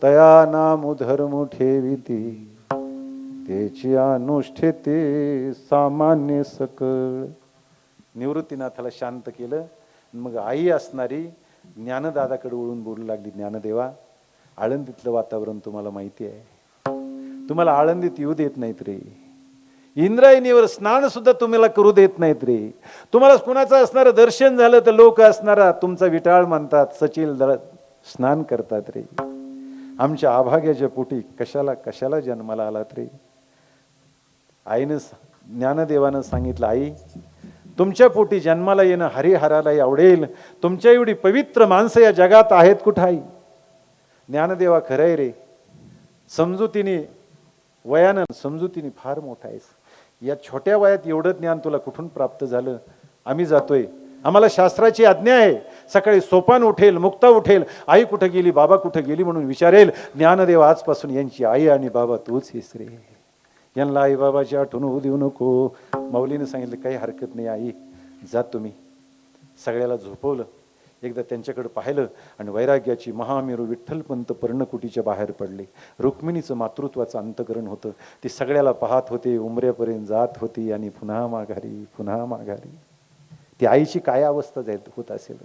तया नाम धर्म ठेविती, त्याची अनुष्ठे ते सामान्य सकळ. निवृत्तीनाथाला शांत केलं. मग आई असणारी ज्ञानदादाकडे वळून बोलू लागली, ज्ञानदेवा, आळंदीतलं वातावरण तुम्हाला माहिती आहे, तुम्हाला आळंदीत येऊ देत नाहीत रे, इंद्रायणीवर स्नान सुद्धा तुम्हाला करू देत नाहीत रे, तुम्हाला कुणाचं असणारं दर्शन झालं तर लोक असणारा तुमचा विटाळ म्हणतात, सचिल स्नान करतात रे. आमच्या अभाग्याच्या पोटी कशाला कशाला जन्माला आलात रे? आईनं ज्ञानदेवानं सांगितलं, आई तुमच्या पोटी जन्माला येणं हरिहरालाही आवडेल, तुमच्या एवढी पवित्र माणसं या जगात आहेत कुठं आई? ज्ञानदेवा खरंय रे, समजुतीने वयानं समजुतीने फार मोठा आहेस, या छोट्या वयात एवढं ज्ञान तुला कुठून प्राप्त झालं? आम्ही जातोय, आम्हाला शास्त्राची आज्ञा आहे, सकाळी सोपान उठेल, मुक्ता उठेल, आई कुठं गेली, बाबा कुठं गेली म्हणून विचारेल. ज्ञानदेव आजपासून यांची आई आणि बाबा तूच हेस रे, यांना आई बाबाची आठवण होऊ देऊ नको. माऊलीने सांगितलं, काही हरकत नाही आई, जा तुम्ही. सगळ्याला झोपवलं. एकदा त्यांच्याकडे पाहिलं आणि वैराग्याची महामेरू विठ्ठलपंत पर्णकुटीच्या बाहेर पडले. रुक्मिणीचं मातृत्वाचं अंतकरण होतं. ती सगळ्याला पाहत होते, उमऱ्यापर्यंत जात होती आणि पुन्हा माघारी, पुन्हा माघारी. ती आईची काय अवस्था होत असेल.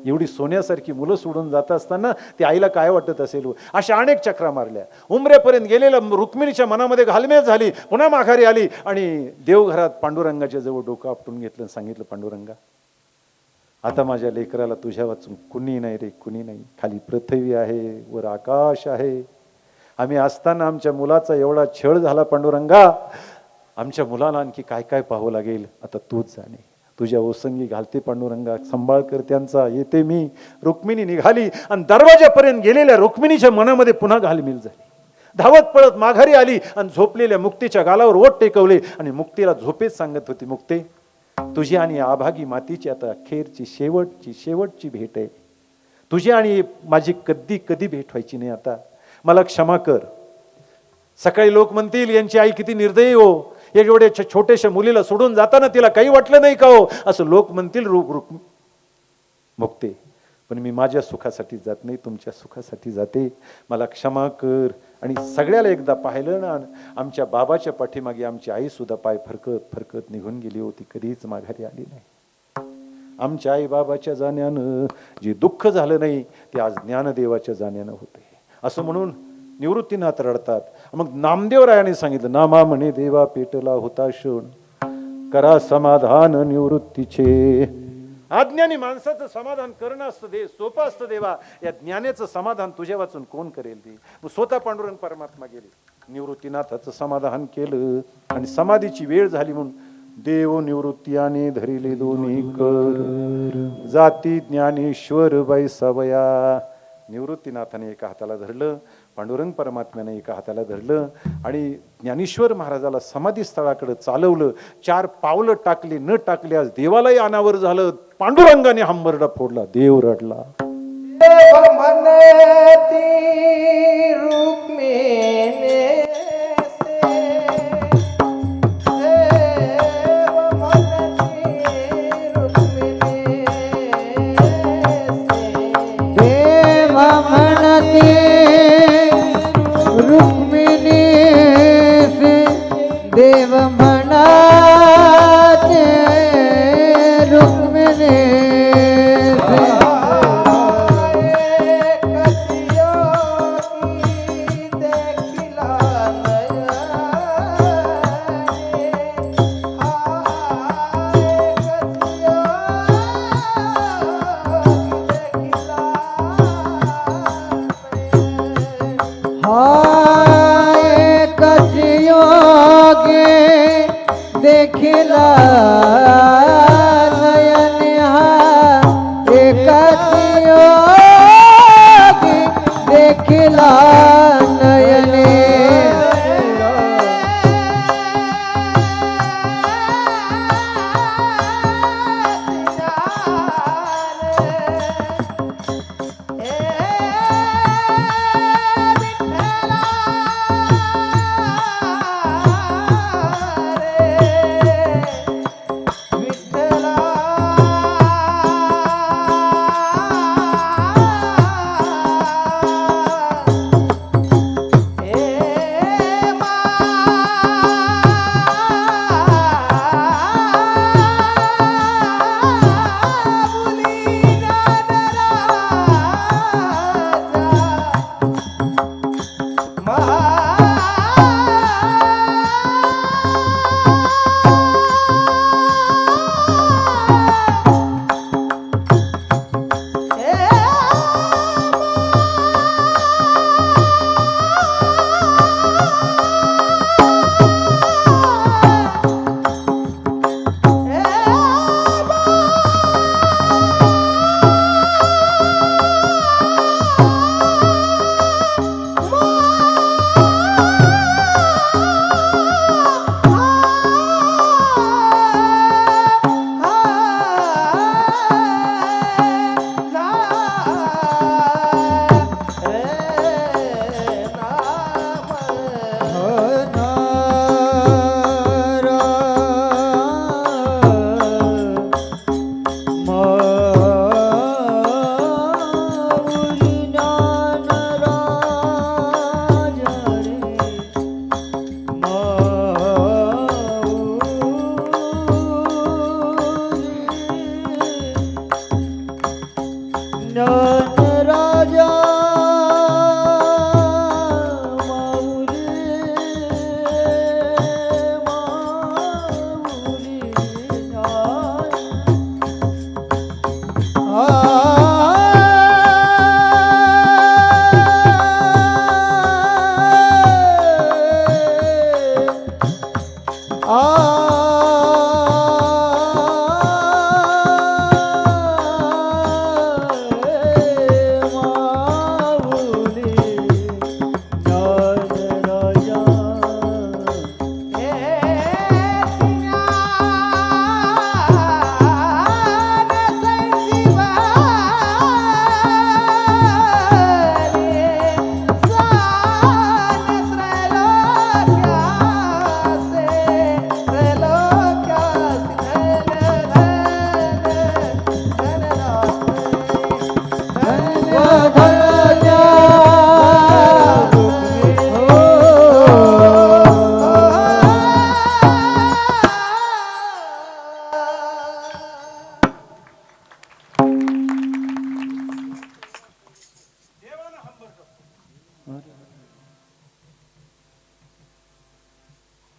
एवढी सोन्यासारखी मुलं सोडून जात असताना ती आईला काय वाटत असेल. अशा अनेक चक्रा मारल्या. उमरेपर्यंत गेलेल्या रुक्मिणीच्या मनामध्ये घालमेल झाली, पुन्हा माघारी आली आणि देवघरात पांडुरंगाच्या जवळ डोकं आपटून घेतलं, सांगितलं, पांडुरंगा, आता माझ्या लेकराला तुझ्या वाचून कुणी नाही रे, कुणी नाही. खाली पृथ्वी आहे, वर आकाश आहे. आम्ही असताना आमच्या मुलाचा एवढा छळ झाला पांडुरंगा, आमच्या मुलाला आणखी काय काय पाहावं लागेल, आता तूच जाणे. तुझ्या ओसंगी घालते पांडुरंगा, सांभाळ कर त्यांचा, येते मी. रुक्मिणी निघाली आणि दरवाजापर्यंत गेलेल्या रुक्मिणीच्या मनामध्ये पुन्हा घालमेल झाली. धावत पळत माघारी आली आणि झोपलेल्या मुक्तीच्या गालावर ओठ टेकवले आणि मुक्तीला झोपेत सांगत होती, मुक्ते, तुझी आणि आभागी मातीची आता अखेरची शेवटची भेट आहे. तुझी आणि माझी कधी कधी भेट व्हायची नाही. आता मला क्षमा कर. सकाळी लोक म्हणतील यांची आई किती निर्दयी हो, एवढ्या छोट्याशा मुलीला सोडून जाताना तिला काही वाटलं नाही का हो, असं लोक म्हणतील. मुक्ते, पण मी माझ्या सुखासाठी जात नाही, तुमच्या सुखासाठी जाते. मला क्षमा कर. आणि सगळ्याला एकदा पाहिलं ना, आमच्या बाबाच्या पाठीमागे आमची आई सुद्धा पाय फरकत फरकत निघून गेली होती, कधीच माघारी आली नाही. आमच्या आई बाबाच्या जाण्यानं जे दुःख झालं नाही ते आज ज्ञानदेवाच्या जाण्यानं होते. असं म्हणून निवृत्तीनाथ रडतात. मग नामदेवरायाने सांगितलं, नामा म्हणे देवा पेटला होता क्षण, करा समाधान निवृत्तीचे. अज्ञानी माणसाचं समाधान करणं असतं सोपं असतं देवा, या ज्ञानाचं समाधान तुझ्या वाचून कोण करेल ते. स्वतः पांडुरंग परमात्मा गेले, निवृत्तीनाथाचं समाधान केलं आणि समाधीची वेळ झाली म्हणून देव निवृत्तीयाने धरिले दोन्ही कर, जाती ज्ञानेश्वर बैसवया. निवृत्तीनाथाने एका हाताला धरलं, पांडुरंग परमात्म्याने एका हाताला धरलं आणि ज्ञानेश्वर महाराजाला समाधी स्थळाकडे चालवलं. 4 पावलं टाकली न टाकल्यास देवालाही अनावर झालं. पांडुरंगाने हंबरडा फोडला, देव रडला. देव म्हणती रुक्मिणी देव म्हणाते रुक्मिणी देखिला नयन एकाच योगी देखिला नयने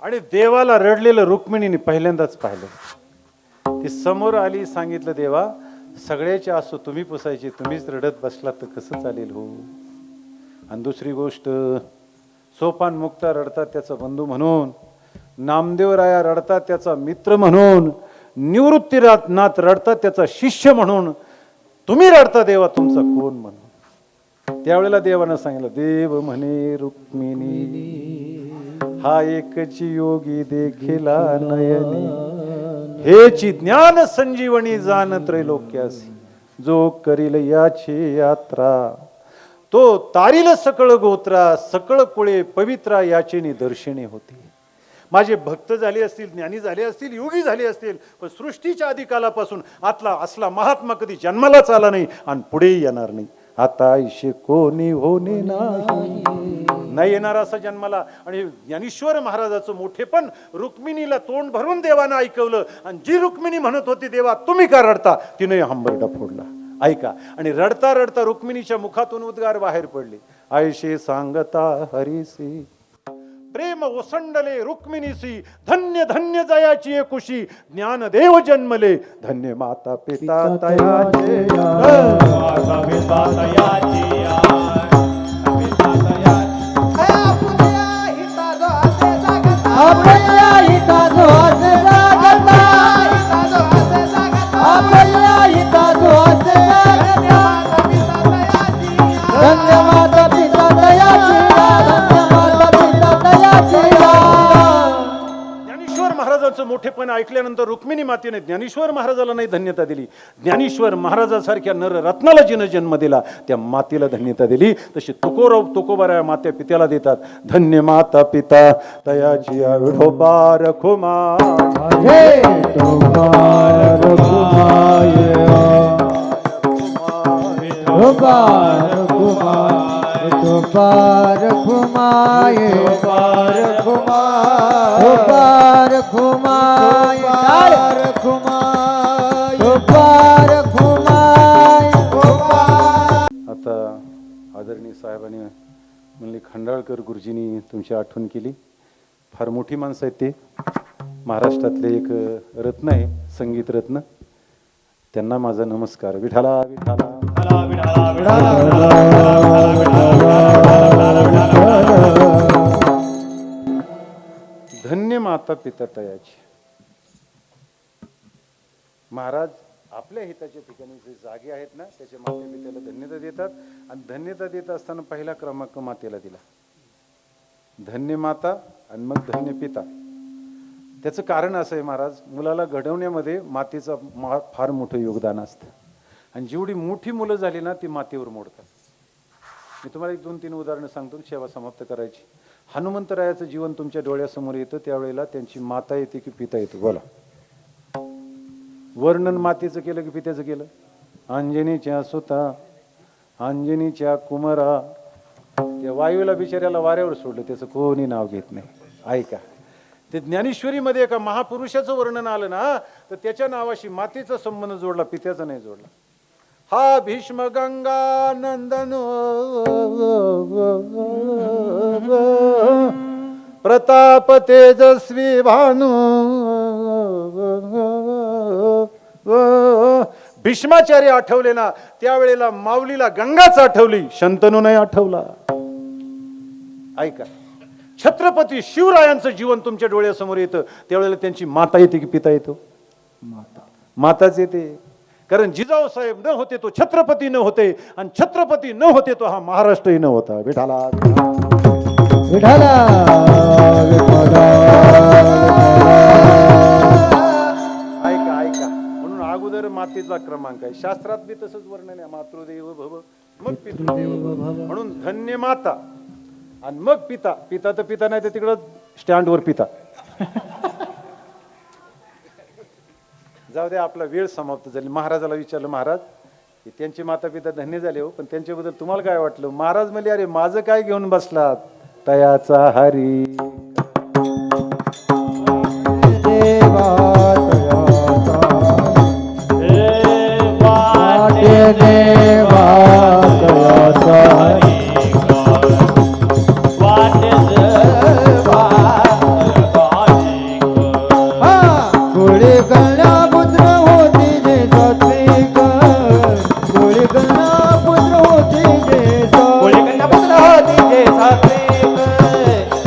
आणि देवाला रडलेलं रुक्मिणीने पहिल्यांदाच पाहिलं. ती समोर आली, सांगितलं देवा सगळ्याचे असो तुम्ही पुसायचे, तुम्हीच रडत बसला तर कसं चालेल हो. आणि दुसरी गोष्ट, सोपान मुक्ता रडतात त्याचा बंधू म्हणून, नामदेवराया रडतात त्याचा मित्र म्हणून, निवृत्तीनाथ रडतात त्याचा शिष्य म्हणून, तुम्ही रडता देवा तुमचा कोण म्हणून. त्यावेळेला देवानं सांगितलं, देव म्हणे रुक्मिणी हा एकची योगी देखिला नयनी, हेची ज्ञान संजीवनी जाण त्रैलोक्यासी, जो करील याची यात्रा तो तारील सकळ गोत्रा, सकळ कुळे पवित्रा याचेनी दर्शने होती. माझे भक्त झाले असतील, ज्ञानी झाले असतील, योगी झाले असतील, पण सृष्टीच्या आधी कालापासून आतला असला महात्मा कधी जन्मालाच आला नाही आणि पुढे येणार नाही. आता इशे कोणी होणे नाही येणार असा जन्माला. आणि ज्ञानेश्वर महाराजाचं मोठेपण रुक्मिणीला तोंड भरून देवानं ऐकवलं. आणि जी रुक्मिणी म्हणत होती देवा तुम्ही का रडता, तिने हंबरडा फोडला. ऐका, आणि रडता रडता रुक्मिणीच्या मुखातून उद्गार बाहेर पडले, आयशे सांगता हरीसी प्रेम ओसंडले रुक्मिणीसी, धन्य धन्य जयाची कुशी, ज्ञान देव जन्मले, धन्य माता पिता तयाचे माता पिता तयाची आपल्या हिता जो असे जागता, आपल्या हिता जो असे जागता, धन्य माता पिता दयाची, धन्य माता पिता दयाची. ज्ञानेश्वर महाराजांचं मोठेपण ऐकल्यानंतर रुक्मिणी मातेने ज्ञानेश्वर महाराजाला नाही धन्यता दिली, ज्ञानेश्वर महाराजासारख्या नररत्नाला जिनं जन्म दिला त्या मातेला धन्यता दिली. तशी तुकोबारा मात्या पित्याला देतात. धन्य माता पिता तयाची विठोबा रखुमा, हे तुमार कुमाय, तुमार कुमाय, तुमार कुमाय, तुमार कुमाय, तुमार कुमाय, तुमार कुमाय. आता आदरणीय साहेबांनी म्हणले खंडाळकर गुरुजींनी तुमची आठवण केली. फार मोठी माणसं आहेत ते, महाराष्ट्रातले एक रत्न आहे, संगीत रत्न. त्यांना माझा नमस्कार. विठाला विठाला धन्य माता पिता तयाची. महाराज आपल्या हिताच्या ठिकाणी जे जागे आहेत ना त्याच्या माते पित्याला धन्यता देतात. आणि धन्यता देत असताना पहिला क्रमांक मातेला दिला, धन्य माता आणि मग धन्य पिता. त्याचं कारण असं आहे महाराज, मुलाला घडवण्यामध्ये मातेचं फार मोठं योगदान असतं. आणि जेवढी मोठी मुलं झाली ना ती मातेवर मोडतात. मी तुम्हाला 1-2-3 उदाहरणं सांगतो, सेवा समाप्त करायची. हनुमंतरायाचं जीवन तुमच्या डोळ्यासमोर येतं, त्यावेळेला त्यांची माता येते की पिता येतो, बोला. वर्णन मातेचं केलं की पित्याचं केलं? अंजनीच्या सुता, अंजनीच्या कुमारा. त्या वायूला बिचाऱ्याला वाऱ्यावर सोडलं, त्याचं कोणी नाव घेत नाही. ऐका, ते ज्ञानेश्वरीमध्ये एका महापुरुषाचं वर्णन आलं ना तर त्याच्या नावाशी मातेचा संबंध जोडला, पित्याचा नाही जोडला. हा भीष्म गंगा नंदन प्रताप तेजस्वी भानु. भीष्माचार्य आठवले ना त्यावेळेला माऊलीला गंगाच आठवली, शंतनू नाही आठवला. ऐका, छत्रपती शिवरायांचं जीवन तुमच्या डोळ्यासमोर येतं, त्यावेळेला त्यांची माता येते की पिता येतो? माताच येते. कारण जिजाऊ साहेब न होते तो छत्रपती न होते, आणि छत्रपती न होते तो हा महाराष्ट्रही न होता. विठाला विठाला ऐका ऐका, म्हणून अगोदर मातेचा क्रमांक आहे. शास्त्रात बी तसंच वर्णन आहे, मातृदेव भव मग पितृदेव भव. म्हणून धन्य माता आणि मग पिता. पिता तर पिता नाही तर तिकडं स्टँडवर पिता. जाऊ दे, आपला वेळ समाप्त झाली. महाराजाला विचारलं, महाराज त्यांचे माता पिता धन्य झाले हो, पण त्यांच्याबद्दल तुम्हाला काय वाटलं? महाराज म्हणले, अरे माझं काय घेऊन बसलात, तयाचा हरी देवा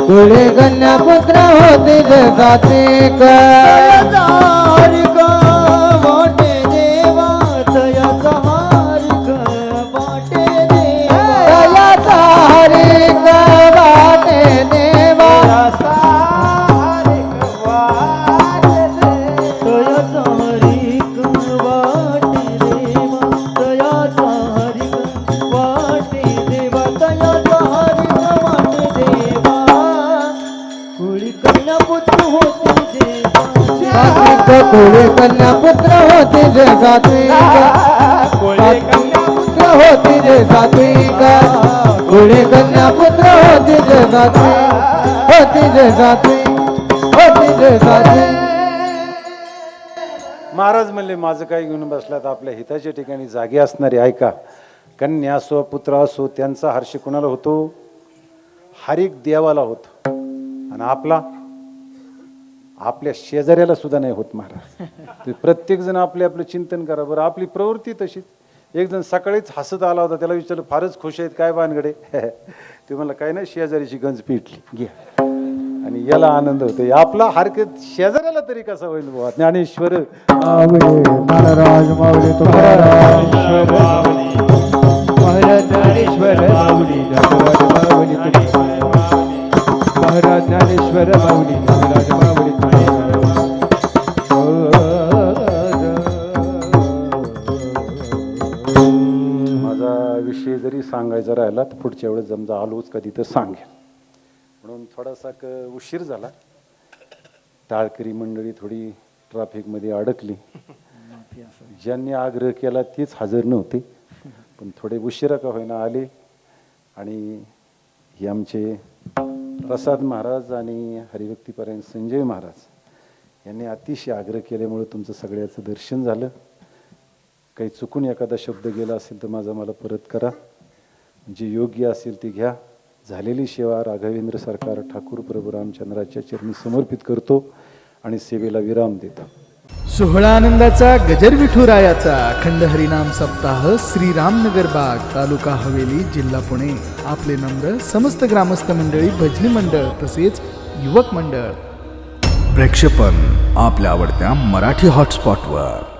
कुळे कन्या पुत्र होते जगाचे तयाचा हारिक वाटे देवा तयाचा हारिक वाटे देवा तयाचा हरिक वाटे देवा तयाचा हारिक वाटे तयाचा हारिक वाटे देवा तयाचा हारिक वाटे देवा तयाचा हारिक वाटे देवा कुळी कन्या पुत्र होते देवा सात्विक कुळे कन्या पुत्र होते जे सात्विक पुत्र होते जे सात्विक कुळे कन्या पुत्र होते जे सात्विक होते जे सात्विक होते जे सात्विक महाराज म्हणले माझं काय घेऊन बसलात, आपल्या हिताच्या ठिकाणी जागे असणारे ऐका. कन्या असो पुत्र असो त्यांचा हर्ष कुणाला होतो? हरिक देवाला होतो. आणि आपला आपल्या शेजाऱ्याला सुद्धा नाही होत महाराज. प्रत्येक जण आपले आपलं चिंतन करा बरं. आपली प्रवृत्ती तशीच. एक जण सकाळीच हसत आला होता, त्याला विचारलं फारच खुश आहेत काय बानगडे? ते म्हणलं काय नाही, शेजारीची गंज पिटली घ्या. आणि याला आनंद होतो. आपला हरकत शेजाऱ्याला तरी कसा होईल बुवा. ज्ञानेश्वर महाराज माऊली तुकाराम महाराज ज्ञानेश्वर माऊली नागराज माऊली महाराज ज्ञानेश्वर माऊली नागराज माऊली माझा विषय जरी सांगायचा राहिला तर पुढच्या वेळेस समजा आलोच कधी तर सांगेल. म्हणून थोडासा उशीर झाला. टाळकरी मंडळी थोडी ट्रॅफिकमध्ये अडकली. ज्यांनी आग्रह केला तीच हजर नव्हते, पण थोडे उशिरा का होईना आले. आणि हे आमचे प्रसाद महाराज आणि हरिभक्तीपरायण संजय महाराज यांनी अतिशय आग्रह केल्यामुळे तुमचं सगळ्याचं दर्शन झालं. काही चुकून एखादा शब्द गेला असेल तर मला परत करा. जे योग्य असेल ते घ्या. झालेली सेवा राघवेंद्र सरकार ठाकूर प्रभू रामचंद्राच्या चरणी समर्पित करतो आणि सेवेला विराम देतो. सोहळा आनंदाचा गजर विठुरायाचा अखंड हरिनाम सप्ताह श्री रामनगर बाग तालुका हवेली जिल्हा पुणे. आपले नम्र समस्त ग्रामस्थ मंडळी, भजनी मंडळ तसेच युवक मंडळ. प्रक्षेपण आपल्या आवडत्या मराठी हॉटस्पॉटवर.